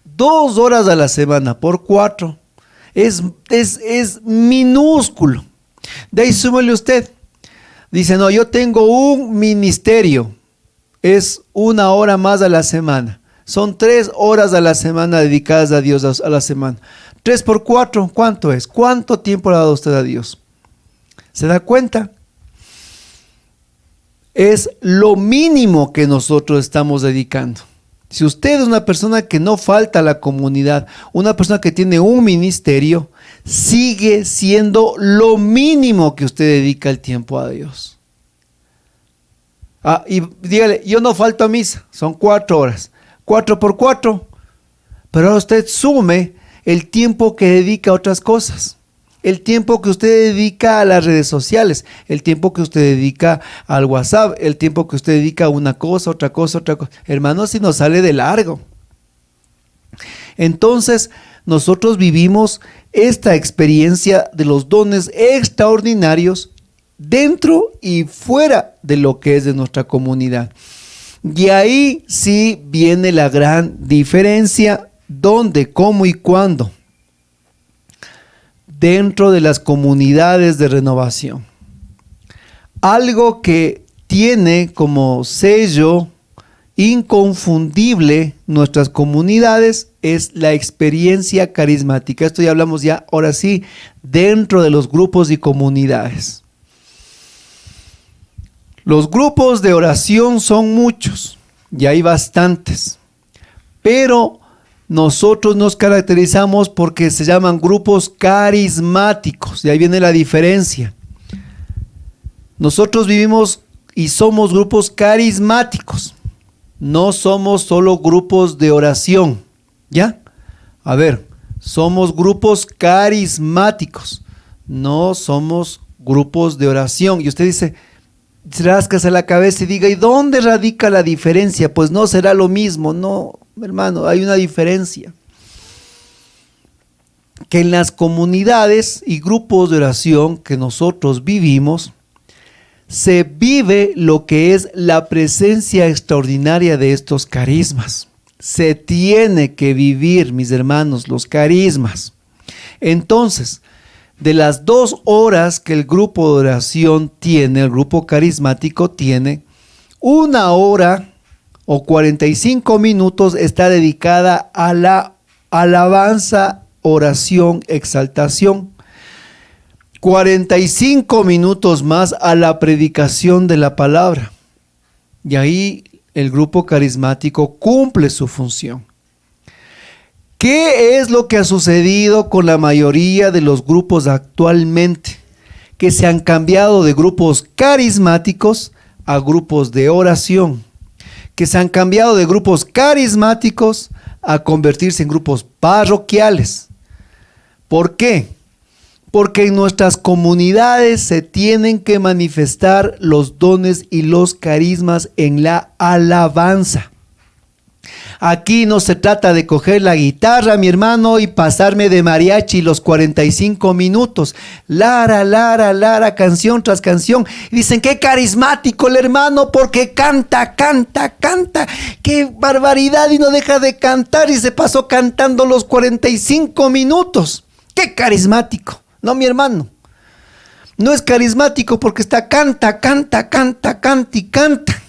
2 horas a la semana por 4. Es minúsculo. De ahí súmele usted. Dice, no, yo tengo un ministerio. Es 1 hora más a la semana. Son 3 horas a la semana dedicadas a Dios a la semana. 3 por 4, ¿cuánto es? ¿Cuánto tiempo le ha dado usted a Dios? ¿Se da cuenta? Es lo mínimo que nosotros estamos dedicando. Si usted es una persona que no falta a la comunidad, una persona que tiene un ministerio, sigue siendo lo mínimo que usted dedica el tiempo a Dios. Y dígale, yo no falto a misa, son 4 horas. 4 por 4, pero ahora usted sume el tiempo que dedica a otras cosas. El tiempo que usted dedica a las redes sociales, el tiempo que usted dedica al WhatsApp, el tiempo que usted dedica a una cosa, otra cosa, otra cosa. Hermano, si nos sale de largo. Entonces, nosotros vivimos esta experiencia de los dones extraordinarios dentro y fuera de lo que es de nuestra comunidad. Y ahí sí viene la gran diferencia, dónde, cómo y cuándo. Dentro de las comunidades de renovación. Algo que tiene como sello inconfundible nuestras comunidades es la experiencia carismática. Esto ya hablamos ya, ahora sí, dentro de los grupos y comunidades. Los grupos de oración son muchos, y hay bastantes, pero nosotros nos caracterizamos porque se llaman grupos carismáticos, y ahí viene la diferencia. Nosotros vivimos y somos grupos carismáticos, no somos solo grupos de oración, ¿ya? A ver, somos grupos carismáticos, no somos grupos de oración. Y usted dice, ráscase la cabeza y diga, ¿y dónde radica la diferencia? Pues no será lo mismo. No, hermano, hay una diferencia. Que en las comunidades y grupos de oración que nosotros vivimos, se vive lo que es la presencia extraordinaria de estos carismas. Se tiene que vivir, mis hermanos, los carismas. Entonces, de las 2 horas que el grupo de oración tiene, el grupo carismático tiene, 1 hora o 45 minutos está dedicada a la alabanza, oración, exaltación. 45 minutos más a la predicación de la palabra. Y ahí el grupo carismático cumple su función. ¿Qué es lo que ha sucedido con la mayoría de los grupos actualmente? Que se han cambiado de grupos carismáticos a grupos de oración. Que se han cambiado de grupos carismáticos a convertirse en grupos parroquiales. ¿Por qué? Porque en nuestras comunidades se tienen que manifestar los dones y los carismas en la alabanza. Aquí no se trata de coger la guitarra, mi hermano, y pasarme de mariachi los 45 minutos. Lara, lara, lara, canción tras canción. Y dicen, qué carismático el hermano, porque canta, canta, canta. Qué barbaridad, y no deja de cantar y se pasó cantando los 45 minutos. Qué carismático. No, mi hermano. No es carismático porque está canta, canta, canta, canta y canta.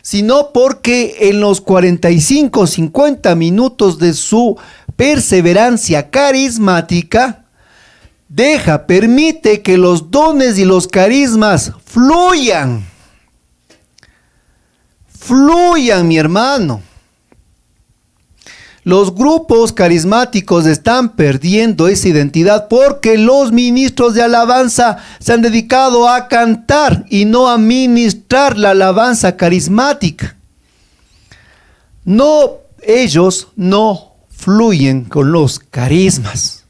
Sino porque en los 45, 50 minutos de su perseverancia carismática, permite que los dones y los carismas fluyan. Fluyan, mi hermano. Los grupos carismáticos están perdiendo esa identidad porque los ministros de alabanza se han dedicado a cantar y no a ministrar la alabanza carismática. No, ellos no fluyen con los carismas.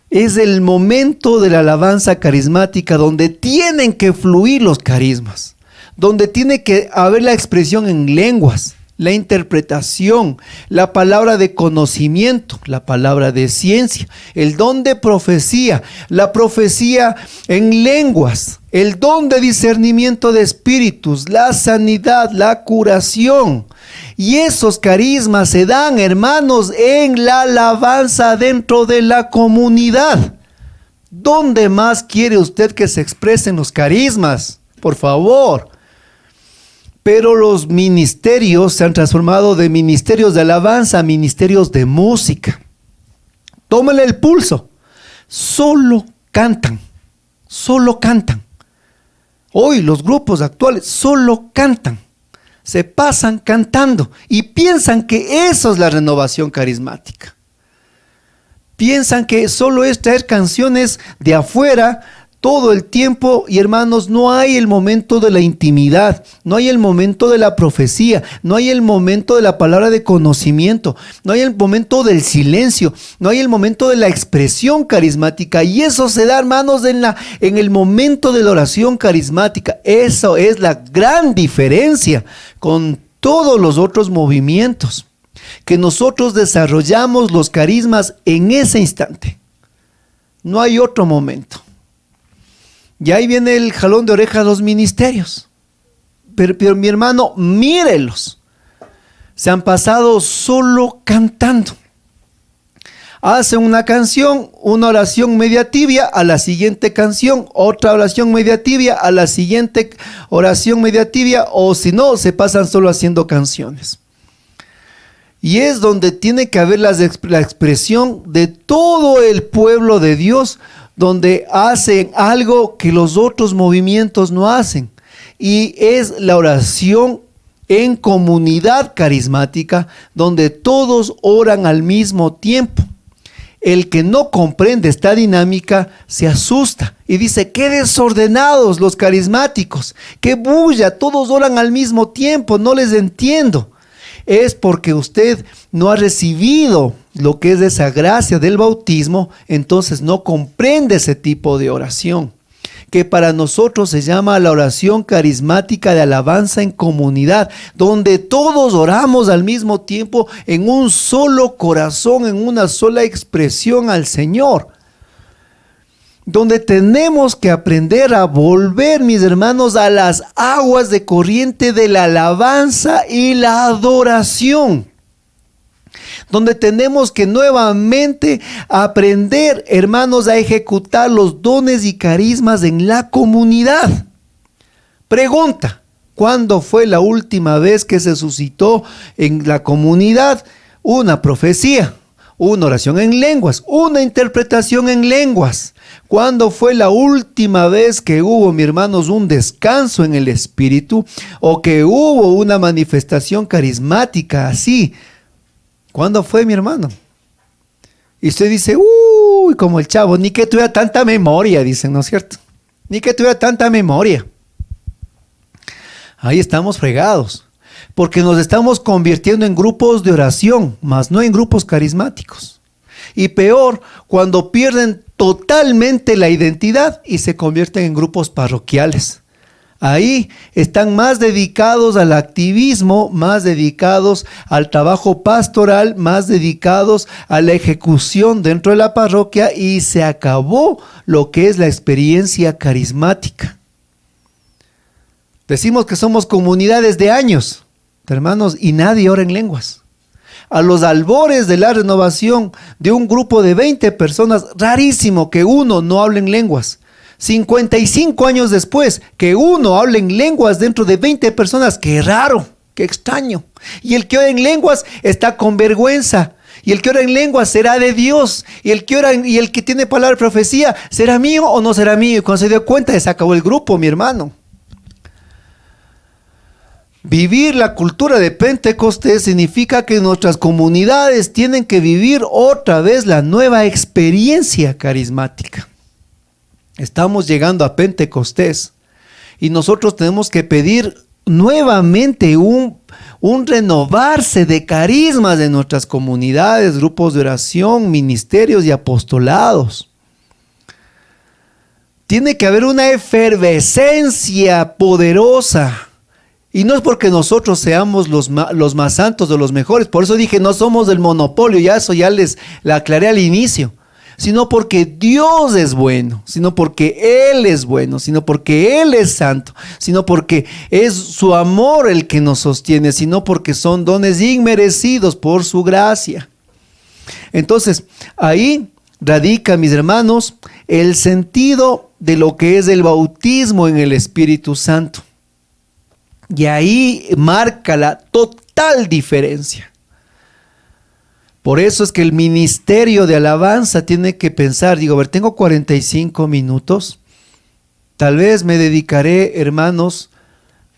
Es el momento de la alabanza carismática donde tienen que fluir los carismas, donde tiene que haber la expresión en lenguas, la interpretación, la palabra de conocimiento, la palabra de ciencia, el don de profecía, la profecía en lenguas, el don de discernimiento de espíritus, la sanidad, la curación. Y esos carismas se dan, hermanos, en la alabanza dentro de la comunidad. ¿Dónde más quiere usted que se expresen los carismas? Por favor. Pero los ministerios se han transformado de ministerios de alabanza a ministerios de música. Tómale el pulso. Solo cantan. Solo cantan. Hoy los grupos actuales solo cantan. Se pasan cantando y piensan que eso es la renovación carismática. Piensan que solo es traer canciones de afuera todo el tiempo, y hermanos, no hay el momento de la intimidad, no hay el momento de la profecía, no hay el momento de la palabra de conocimiento, no hay el momento del silencio, no hay el momento de la expresión carismática, y eso se da, hermanos, en el momento de la oración carismática. Eso es la gran diferencia con todos los otros movimientos, que nosotros desarrollamos los carismas en ese instante. No hay otro momento. Y ahí viene el jalón de orejas a los ministerios. Pero mi hermano, mírelos. Se han pasado solo cantando. Hacen una canción, una oración media tibia, a la siguiente canción, otra oración media tibia, a la siguiente oración media tibia, o si no, se pasan solo haciendo canciones. Y es donde tiene que haber la expresión de todo el pueblo de Dios, donde hacen algo que los otros movimientos no hacen. Y es la oración en comunidad carismática, donde todos oran al mismo tiempo. El que no comprende esta dinámica se asusta y dice: qué desordenados los carismáticos, qué bulla, todos oran al mismo tiempo, no les entiendo. Es porque usted no ha recibido lo que es esa gracia del bautismo, entonces no comprende ese tipo de oración, que para nosotros se llama la oración carismática de alabanza en comunidad, donde todos oramos al mismo tiempo en un solo corazón, en una sola expresión al Señor. Donde tenemos que aprender a volver, mis hermanos, a las aguas de corriente de la alabanza y la adoración. Donde tenemos que nuevamente aprender, hermanos, a ejecutar los dones y carismas en la comunidad. Pregunta: ¿cuándo fue la última vez que se suscitó en la comunidad una profecía, una oración en lenguas, una interpretación en lenguas? ¿Cuándo fue la última vez que hubo, mis hermanos, un descanso en el Espíritu, o que hubo una manifestación carismática así? ¿Cuándo fue, mi hermano? Y usted dice: uy, como el Chavo, ni que tuviera tanta memoria, dicen, ¿no es cierto? Ni que tuviera tanta memoria. Ahí estamos fregados, porque nos estamos convirtiendo en grupos de oración, más no en grupos carismáticos. Y peor, cuando pierden totalmente la identidad y se convierten en grupos parroquiales. Ahí están más dedicados al activismo, más dedicados al trabajo pastoral, más dedicados a la ejecución dentro de la parroquia, y se acabó lo que es la experiencia carismática. Decimos que somos comunidades de años, hermanos, y nadie ora en lenguas. A los albores de la renovación de un grupo de 20 personas, rarísimo que uno no hable en lenguas. 55 años después, que uno hable en lenguas dentro de 20 personas, qué raro, qué extraño. Y el que ora en lenguas está con vergüenza. Y el que ora en lenguas será de Dios. Y el que ora y el que tiene palabra de profecía, ¿será mío o no será mío? Y cuando se dio cuenta, se acabó el grupo, mi hermano. Vivir la cultura de Pentecostés significa que nuestras comunidades tienen que vivir otra vez la nueva experiencia carismática. Estamos llegando a Pentecostés y nosotros tenemos que pedir nuevamente un renovarse de carismas de nuestras comunidades, grupos de oración, ministerios y apostolados. Tiene que haber una efervescencia poderosa. Y no es porque nosotros seamos los más santos o los mejores. Por eso dije, no somos del monopolio. Ya eso ya les la aclaré al inicio. Sino porque Dios es bueno. Sino porque Él es bueno. Sino porque Él es santo. Sino porque es su amor el que nos sostiene. Sino porque son dones inmerecidos por su gracia. Entonces, ahí radica, mis hermanos, el sentido de lo que es el bautismo en el Espíritu Santo. Y ahí marca la total diferencia. Por eso es que el ministerio de alabanza tiene que pensar, digo, a ver, tengo 45 minutos, tal vez me dedicaré, hermanos,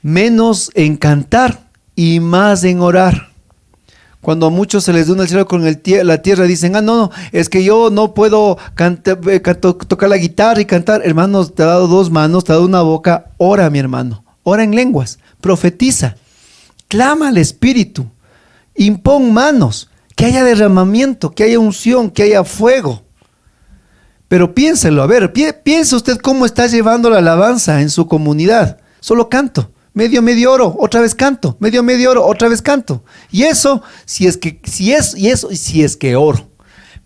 menos en cantar y más en orar. Cuando a muchos se les da el cielo con la tierra, dicen, no, es que yo no puedo tocar la guitarra y cantar. Hermanos, te ha dado 2 manos, te ha dado una boca, ora, mi hermano, ora en lenguas, profetiza, clama al Espíritu, impón manos, que haya derramamiento, que haya unción, que haya fuego. Pero piénselo, a ver, piensa usted cómo está llevando la alabanza en su comunidad. Solo canto, medio oro, otra vez canto, medio oro, otra vez canto. Y eso, si es que oro.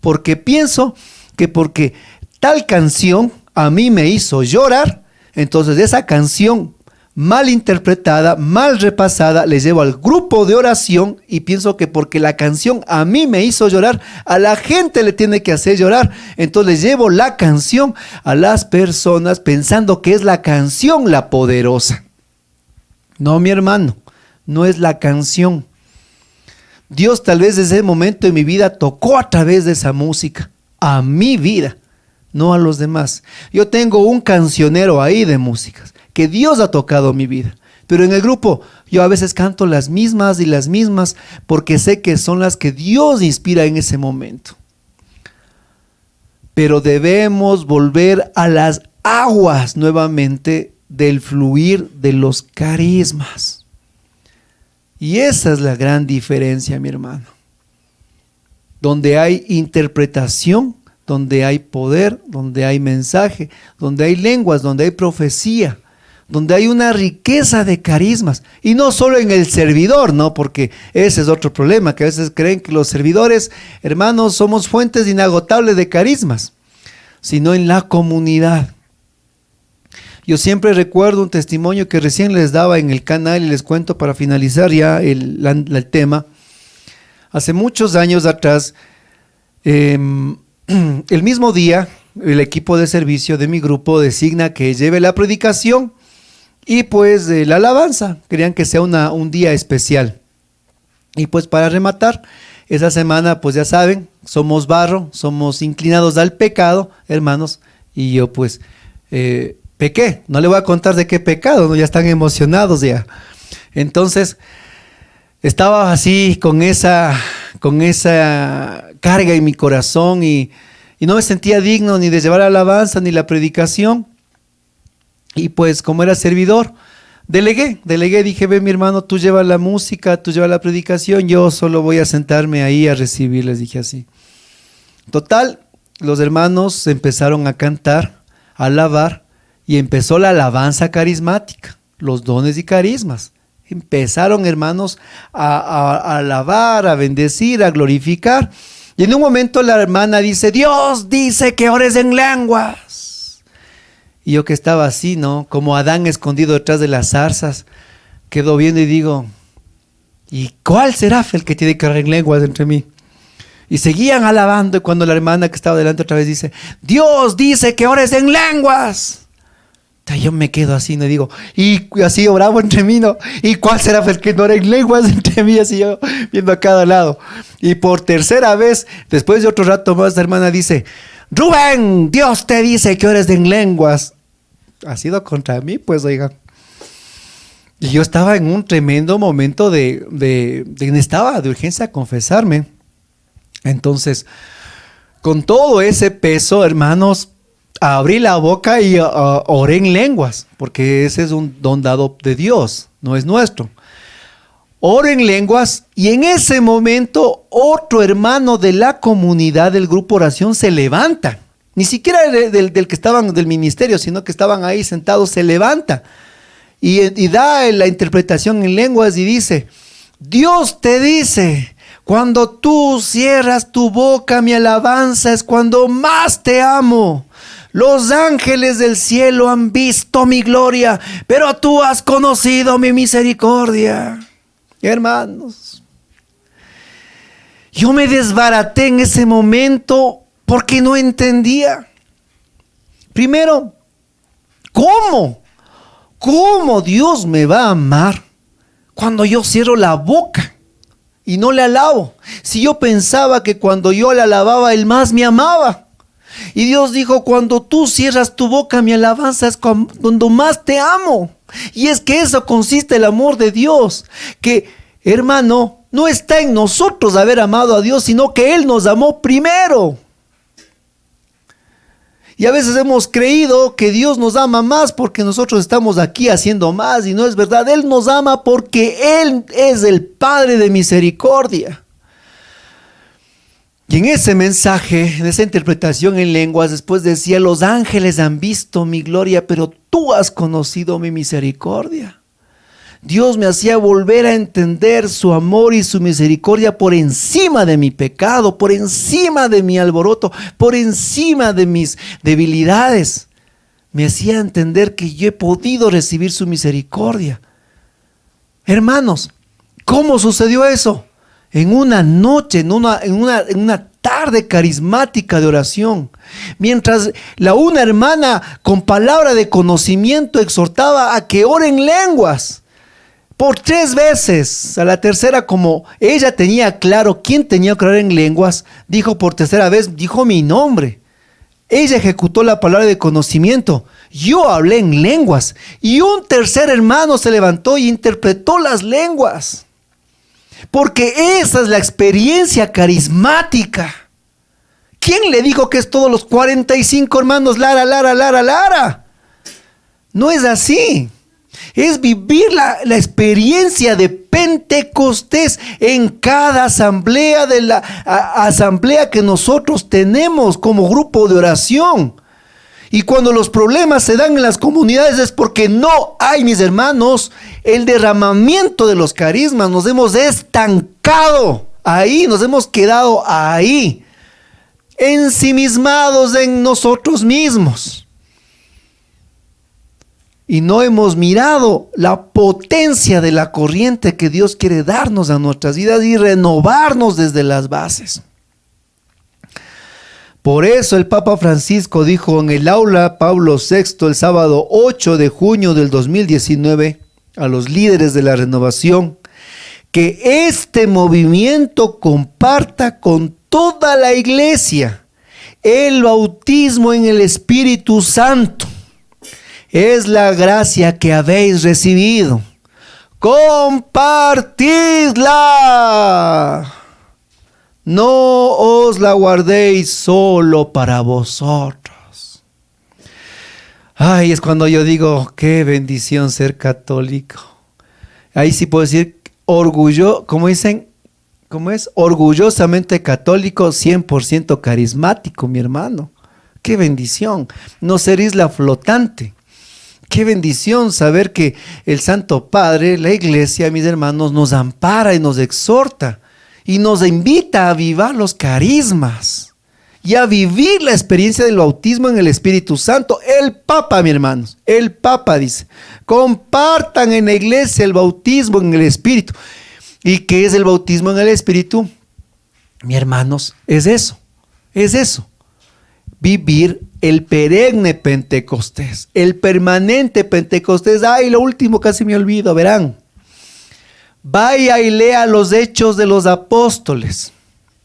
Porque pienso que porque tal canción a mí me hizo llorar, entonces esa canción mal interpretada, mal repasada, le llevo al grupo de oración y pienso que porque la canción a mí me hizo llorar, a la gente le tiene que hacer llorar. Entonces le llevo la canción a las personas pensando que es la canción la poderosa. No, mi hermano, no es la canción. Dios tal vez desde ese momento en mi vida tocó a través de esa música, a mi vida, no a los demás. Yo tengo un cancionero ahí de músicas que Dios ha tocado mi vida. Pero en el grupo yo a veces canto las mismas y las mismas porque sé que son las que Dios inspira en ese momento. Pero debemos volver a las aguas nuevamente del fluir de los carismas. Y esa es la gran diferencia, mi hermano. Donde hay interpretación, donde hay poder, donde hay mensaje, donde hay lenguas, donde hay profecía, donde hay una riqueza de carismas, y no solo en el servidor, ¿no? Porque ese es otro problema, que a veces creen que los servidores, hermanos, somos fuentes inagotables de carismas, sino en la comunidad. Yo siempre recuerdo un testimonio que recién les daba en el canal y les cuento para finalizar ya el tema. Hace muchos años atrás, el mismo día, el equipo de servicio de mi grupo designa que lleve la predicación y pues la alabanza. Querían que sea un día especial. Y pues para rematar, esa semana pues ya saben, somos barro, somos inclinados al pecado, hermanos, y yo pues pequé. No le voy a contar de qué pecado, ¿no? Ya están emocionados ya. Entonces estaba así con esa carga en mi corazón y no me sentía digno ni de llevar la alabanza ni la predicación. Y pues como era servidor, delegué, dije, ve mi hermano, tú llevas la música, tú llevas la predicación, yo solo voy a sentarme ahí a recibir, les dije así. Total, los hermanos empezaron a cantar, a alabar, y empezó la alabanza carismática, los dones y carismas. Empezaron, hermanos, a alabar, a bendecir, a glorificar. Y en un momento la hermana dice, Dios dice que ores en lenguas. Y yo que estaba así, ¿no? Como Adán escondido detrás de las zarzas, quedo viendo y digo, ¿y cuál será el que tiene que orar en lenguas entre mí? Y seguían alabando, y cuando la hermana que estaba delante otra vez dice, Dios dice que ores en lenguas. Yo me quedo así, no digo, y así oraba entre mí, ¿no? ¿Y cuál será el que no ore en lenguas entre mí? Así yo viendo a cada lado. Y por tercera vez, después de otro rato más, la hermana dice, Rubén, Dios te dice que ores en lenguas. Ha sido contra mí, pues, oigan. Y yo estaba en un tremendo momento necesitaba de urgencia confesarme. Entonces, con todo ese peso, hermanos, abrí la boca y oré en lenguas, porque ese es un don dado de Dios, no es nuestro. Oro en lenguas y en ese momento otro hermano de la comunidad del grupo oración se levanta. Ni siquiera del que estaban del ministerio, sino que estaban ahí sentados, se levanta y da la interpretación en lenguas y dice, Dios te dice, cuando tú cierras tu boca, mi alabanza es cuando más te amo. Los ángeles del cielo han visto mi gloria, pero tú has conocido mi misericordia. Hermanos, yo me desbaraté en ese momento porque no entendía. Primero, ¿cómo? ¿Cómo Dios me va a amar cuando yo cierro la boca y no le alabo? Si yo pensaba que cuando yo le alababa, Él más me amaba. Y Dios dijo, cuando tú cierras tu boca, mi alabanza es cuando más te amo. Y es que eso consiste el amor de Dios, que, hermano, no está en nosotros haber amado a Dios, sino que Él nos amó primero. Y a veces hemos creído que Dios nos ama más porque nosotros estamos aquí haciendo más, y no es verdad. Él nos ama porque Él es el Padre de misericordia. Y en ese mensaje, en esa interpretación en lenguas, después decía, los ángeles han visto mi gloria, pero tú has conocido mi misericordia. Dios me hacía volver a entender su amor y su misericordia por encima de mi pecado, por encima de mi alboroto, por encima de mis debilidades. Me hacía entender que yo he podido recibir su misericordia. Hermanos, ¿cómo sucedió eso? En una noche, en una tarde carismática de oración, mientras una hermana con palabra de conocimiento exhortaba a que oren lenguas. Por 3 veces, a la tercera, como ella tenía claro quién tenía que orar en lenguas, dijo por tercera vez, dijo mi nombre. Ella ejecutó la palabra de conocimiento. Yo hablé en lenguas. Y un tercer hermano se levantó y interpretó las lenguas. Porque esa es la experiencia carismática. ¿Quién le dijo que es todos los 45 hermanos Lara? No es así. Es vivir la experiencia de Pentecostés en cada asamblea asamblea que nosotros tenemos como grupo de oración. Y cuando los problemas se dan en las comunidades es porque no hay, mis hermanos, el derramamiento de los carismas. Nos hemos estancado ahí, nos hemos quedado ahí, ensimismados en nosotros mismos. Y no hemos mirado la potencia de la corriente que Dios quiere darnos a nuestras vidas y renovarnos desde las bases. Por eso el Papa Francisco dijo en el aula Pablo VI el sábado 8 de junio del 2019 a los líderes de la renovación que este movimiento comparta con toda la iglesia el bautismo en el Espíritu Santo. Es la gracia que habéis recibido. Compartidla. No os la guardéis solo para vosotros. Ay, es cuando yo digo, qué bendición ser católico. Ahí sí puedo decir, ¿cómo dicen? ¿Cómo es? Orgullosamente católico, 100% carismático, mi hermano. Qué bendición. No ser isla flotante. Qué bendición saber que el Santo Padre, la Iglesia, mis hermanos, nos ampara y nos exhorta y nos invita a avivar los carismas y a vivir la experiencia del bautismo en el Espíritu Santo. El Papa, mis hermanos, el Papa dice, compartan en la Iglesia el bautismo en el Espíritu. ¿Y qué es el bautismo en el Espíritu? Mis hermanos, es eso. Vivir el perenne Pentecostés, el permanente Pentecostés. Ay, lo último casi me olvido, verán. Vaya y lea los Hechos de los Apóstoles.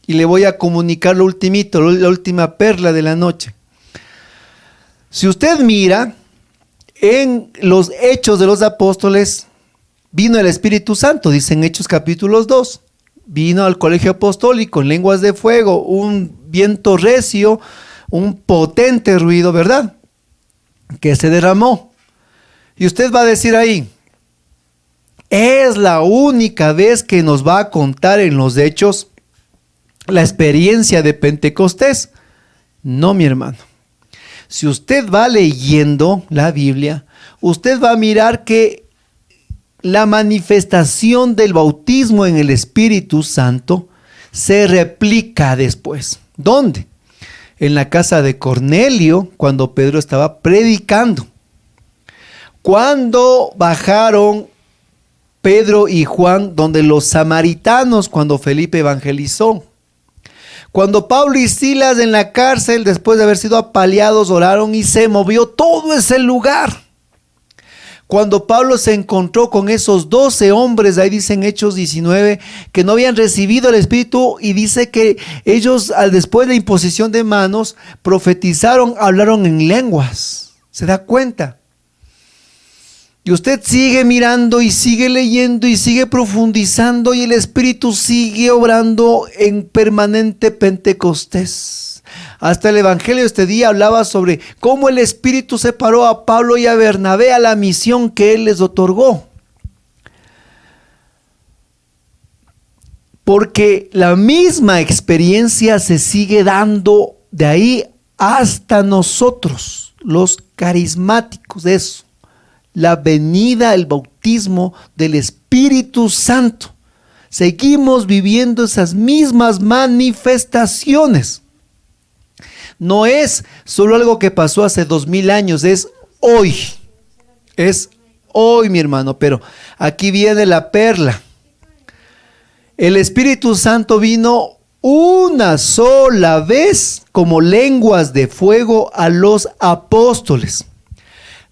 Y le voy a comunicar lo ultimito, la última perla de la noche. Si usted mira, en los Hechos de los Apóstoles, vino el Espíritu Santo, dice en Hechos capítulo 2. Vino al colegio apostólico en lenguas de fuego, un viento recio, un potente ruido, ¿verdad? Que se derramó. Y usted va a decir ahí, es la única vez que nos va a contar en los Hechos la experiencia de Pentecostés. No, mi hermano. Si usted va leyendo la Biblia, usted va a mirar que la manifestación del bautismo en el Espíritu Santo se replica después. ¿Dónde? En la casa de Cornelio, cuando Pedro estaba predicando. Cuando bajaron Pedro y Juan, donde los samaritanos, cuando Felipe evangelizó. Cuando Pablo y Silas en la cárcel, después de haber sido apaleados, oraron y se movió todo ese lugar. Cuando Pablo se encontró con esos 12 hombres, ahí dice en Hechos 19, que no habían recibido el Espíritu, y dice que ellos, después de la imposición de manos, profetizaron, hablaron en lenguas. ¿Se da cuenta? Y usted sigue mirando y sigue leyendo y sigue profundizando, y el Espíritu sigue obrando en permanente Pentecostés. Hasta el Evangelio de este día hablaba sobre cómo el Espíritu separó a Pablo y a Bernabé a la misión que Él les otorgó. Porque la misma experiencia se sigue dando de ahí hasta nosotros, los carismáticos, de eso. La venida, el bautismo del Espíritu Santo. Seguimos viviendo esas mismas manifestaciones. No es solo algo que pasó hace 2000 años, es hoy. Es hoy, mi hermano, pero aquí viene la perla. El Espíritu Santo vino una sola vez como lenguas de fuego a los apóstoles.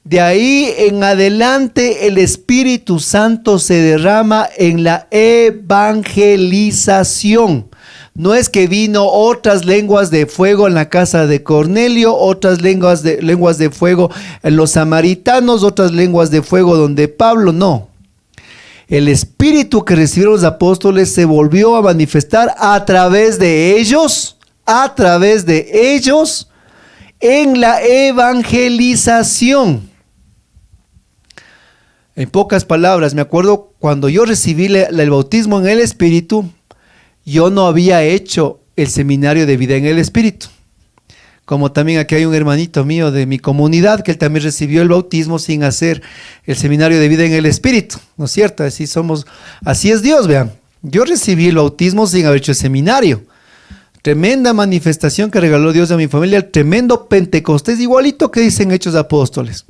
De ahí en adelante el Espíritu Santo se derrama en la evangelización. No es que vino otras lenguas de fuego en la casa de Cornelio, otras lenguas de fuego en los samaritanos, otras lenguas de fuego donde Pablo, no. El Espíritu que recibieron los apóstoles se volvió a manifestar a través de ellos en la evangelización. En pocas palabras, me acuerdo cuando yo recibí el bautismo en el Espíritu, yo no había hecho el seminario de vida en el Espíritu. Como también aquí hay un hermanito mío de mi comunidad que él también recibió el bautismo sin hacer el seminario de vida en el Espíritu, ¿no es cierto? Así es Dios, vean. Yo recibí el bautismo sin haber hecho el seminario. Tremenda manifestación que regaló Dios a mi familia, el tremendo Pentecostés, igualito que dicen Hechos de Apóstoles.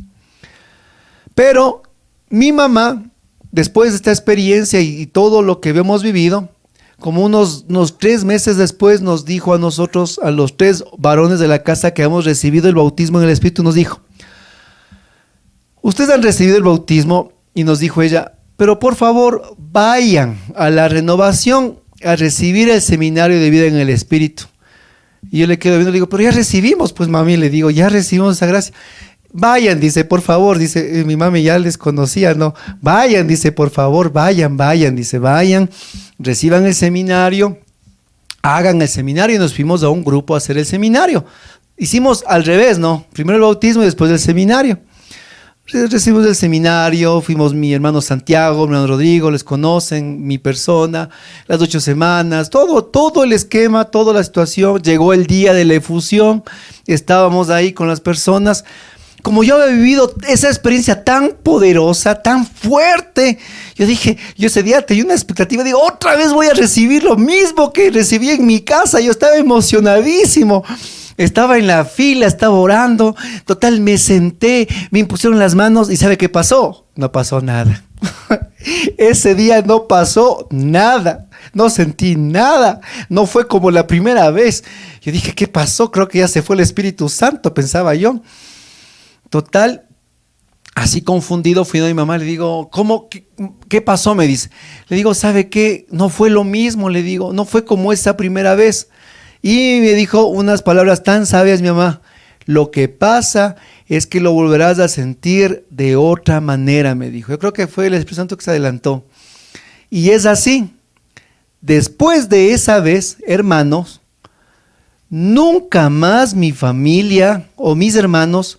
Pero mi mamá, después de esta experiencia y todo lo que hemos vivido, como unos 3 meses después nos dijo a nosotros, a los 3 varones de la casa que hemos recibido el bautismo en el Espíritu, nos dijo: ustedes han recibido el bautismo, y nos dijo ella, pero por favor vayan a la renovación a recibir el seminario de vida en el Espíritu. Y yo le quedo viendo, le digo, pero ya recibimos, pues mami, le digo, ya recibimos esa gracia. Vayan, dice, por favor, dice, mi mami ya les conocía, no, vayan, dice, por favor, vayan, dice, vayan, reciban el seminario, hagan el seminario, y nos fuimos a un grupo a hacer el seminario. Hicimos al revés, ¿no? Primero el bautismo y después el seminario. Recibimos el seminario, fuimos mi hermano Santiago, mi hermano Rodrigo, les conocen, mi persona, las 8 semanas, todo el esquema, toda la situación. Llegó el día de la efusión, estábamos ahí con las personas. Como yo había vivido esa experiencia tan poderosa, tan fuerte, yo ese día tenía una expectativa, digo, otra vez voy a recibir lo mismo que recibí en mi casa. Yo estaba emocionadísimo, estaba en la fila, estaba orando, total, me senté, me impusieron las manos, y ¿sabe qué pasó? No pasó nada. Ese día no pasó nada, no sentí nada, no fue como la primera vez. Yo dije, ¿qué pasó? Creo que ya se fue el Espíritu Santo, pensaba yo. Total, así confundido fui a mi mamá, le digo, ¿cómo? ¿Qué pasó? Me dice. Le digo, ¿sabe qué? No fue lo mismo, le digo, no fue como esa primera vez. Y me dijo unas palabras tan sabias mi mamá: lo que pasa es que lo volverás a sentir de otra manera, me dijo. Yo creo que fue el Espíritu Santo que se adelantó. Y es así. Después de esa vez, hermanos, nunca más mi familia o mis hermanos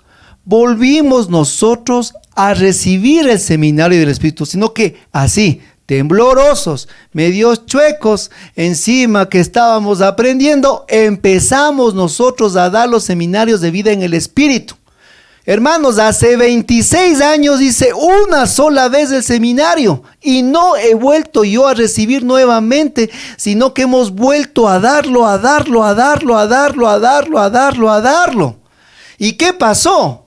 volvimos nosotros a recibir el seminario del Espíritu, sino que así, temblorosos, medios chuecos, encima que estábamos aprendiendo, empezamos nosotros a dar los seminarios de vida en el Espíritu. Hermanos, hace 26 años hice una sola vez el seminario y no he vuelto yo a recibir nuevamente, sino que hemos vuelto a darlo. ¿Y qué pasó?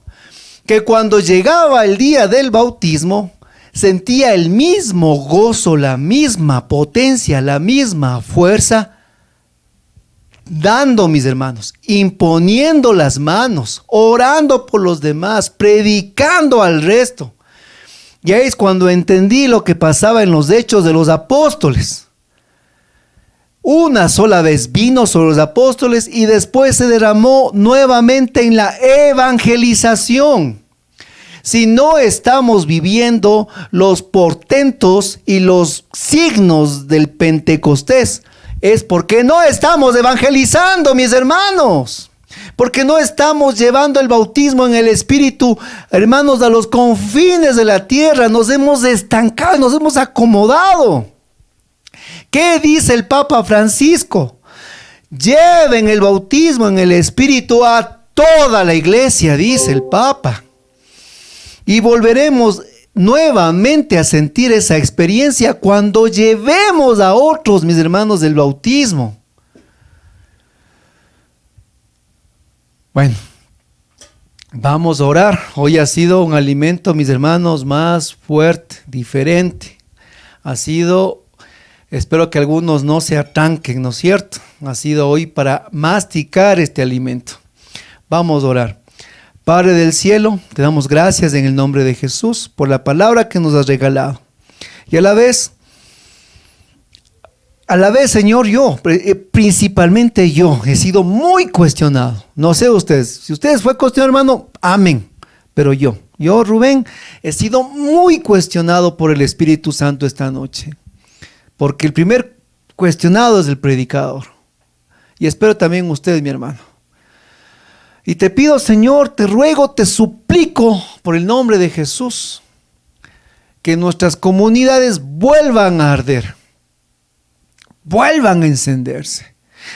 Que cuando llegaba el día del bautismo, sentía el mismo gozo, la misma potencia, la misma fuerza. dando, mis hermanos, imponiendo las manos, orando por los demás, predicando al resto. Y ahí es cuando entendí lo que pasaba en los hechos de los apóstoles. Una sola vez vino sobre los apóstoles y después se derramó nuevamente en la evangelización. Si no estamos viviendo los portentos y los signos del Pentecostés, es porque no estamos evangelizando, mis hermanos. Porque no estamos llevando el bautismo en el Espíritu, hermanos, a los confines de la tierra. Nos hemos estancado, nos hemos acomodado. ¿Qué dice el Papa Francisco? Lleven el bautismo en el Espíritu a toda la iglesia, dice el Papa. Y volveremos nuevamente a sentir esa experiencia cuando llevemos a otros, mis hermanos, del bautismo. Bueno, vamos a orar. Hoy ha sido un alimento, mis hermanos, más fuerte, diferente. Ha sido, espero que algunos no se atanquen, ¿no es cierto? Ha sido hoy para masticar este alimento. Vamos a orar. Padre del cielo, te damos gracias en el nombre de Jesús por la palabra que nos has regalado. Y a la vez, Señor, principalmente yo, he sido muy cuestionado. No sé ustedes, si ustedes fue cuestionado, hermano, amén. Pero yo, Rubén, he sido muy cuestionado por el Espíritu Santo esta noche. Porque el primer cuestionado es el predicador. Y espero también ustedes, mi hermano. Y te pido, Señor, te ruego, te suplico por el nombre de Jesús, que nuestras comunidades vuelvan a arder, vuelvan a encenderse,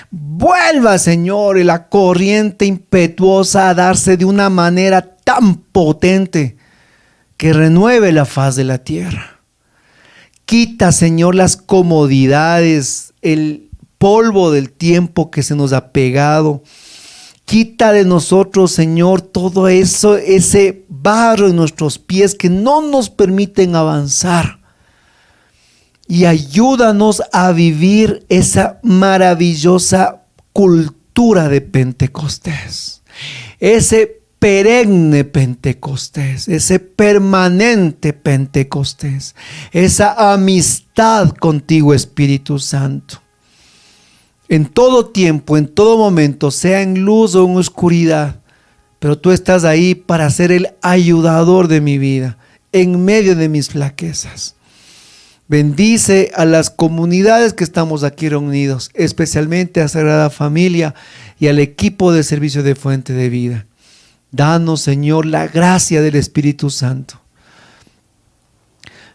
vuelva, Señor, la corriente impetuosa a darse de una manera tan potente que renueve la faz de la tierra. Quita, Señor, las comodidades, el polvo del tiempo que se nos ha pegado. Quita de nosotros, Señor, todo eso, ese barro en nuestros pies que no nos permiten avanzar. Y ayúdanos a vivir esa maravillosa cultura de Pentecostés. Ese perenne Pentecostés, ese permanente Pentecostés. Esa amistad contigo, Espíritu Santo. En todo tiempo, en todo momento, sea en luz o en oscuridad, pero tú estás ahí para ser el ayudador de mi vida, en medio de mis flaquezas. Bendice a las comunidades que estamos aquí reunidos, especialmente a Sagrada Familia y al equipo de servicio de Fuente de Vida. Danos, Señor, la gracia del Espíritu Santo.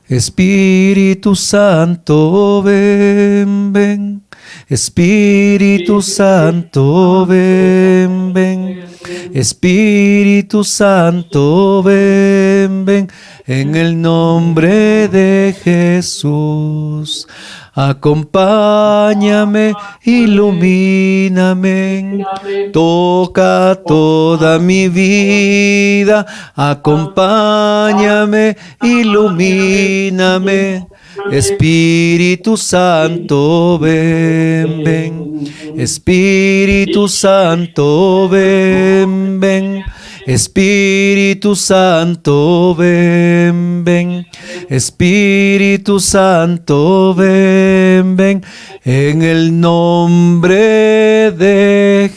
Espíritu Santo, ven, ven. Espíritu Santo, ven, ven. Espíritu Santo, ven, ven. En el nombre de Jesús, acompáñame, ilumíname, toca toda mi vida, acompáñame, ilumíname. Espíritu Santo, ven, ven. Espíritu Santo, ven, ven. Espíritu Santo, ven, ven. Espíritu Santo, ven, ven. En el nombre de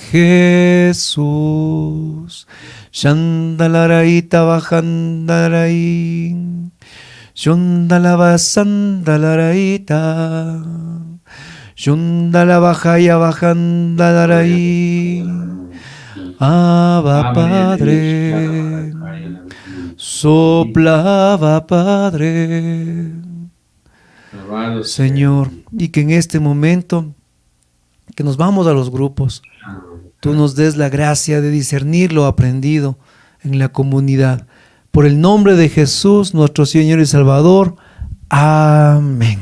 Jesús. Shandalaraita bajandarai. Shundalaba sandalaraita. Shundalabajaya bajandarai. Abba Padre, soplaba Padre, Señor, y que en este momento que nos vamos a los grupos, tú nos des la gracia de discernir lo aprendido en la comunidad. Por el nombre de Jesús, nuestro Señor y Salvador. Amén.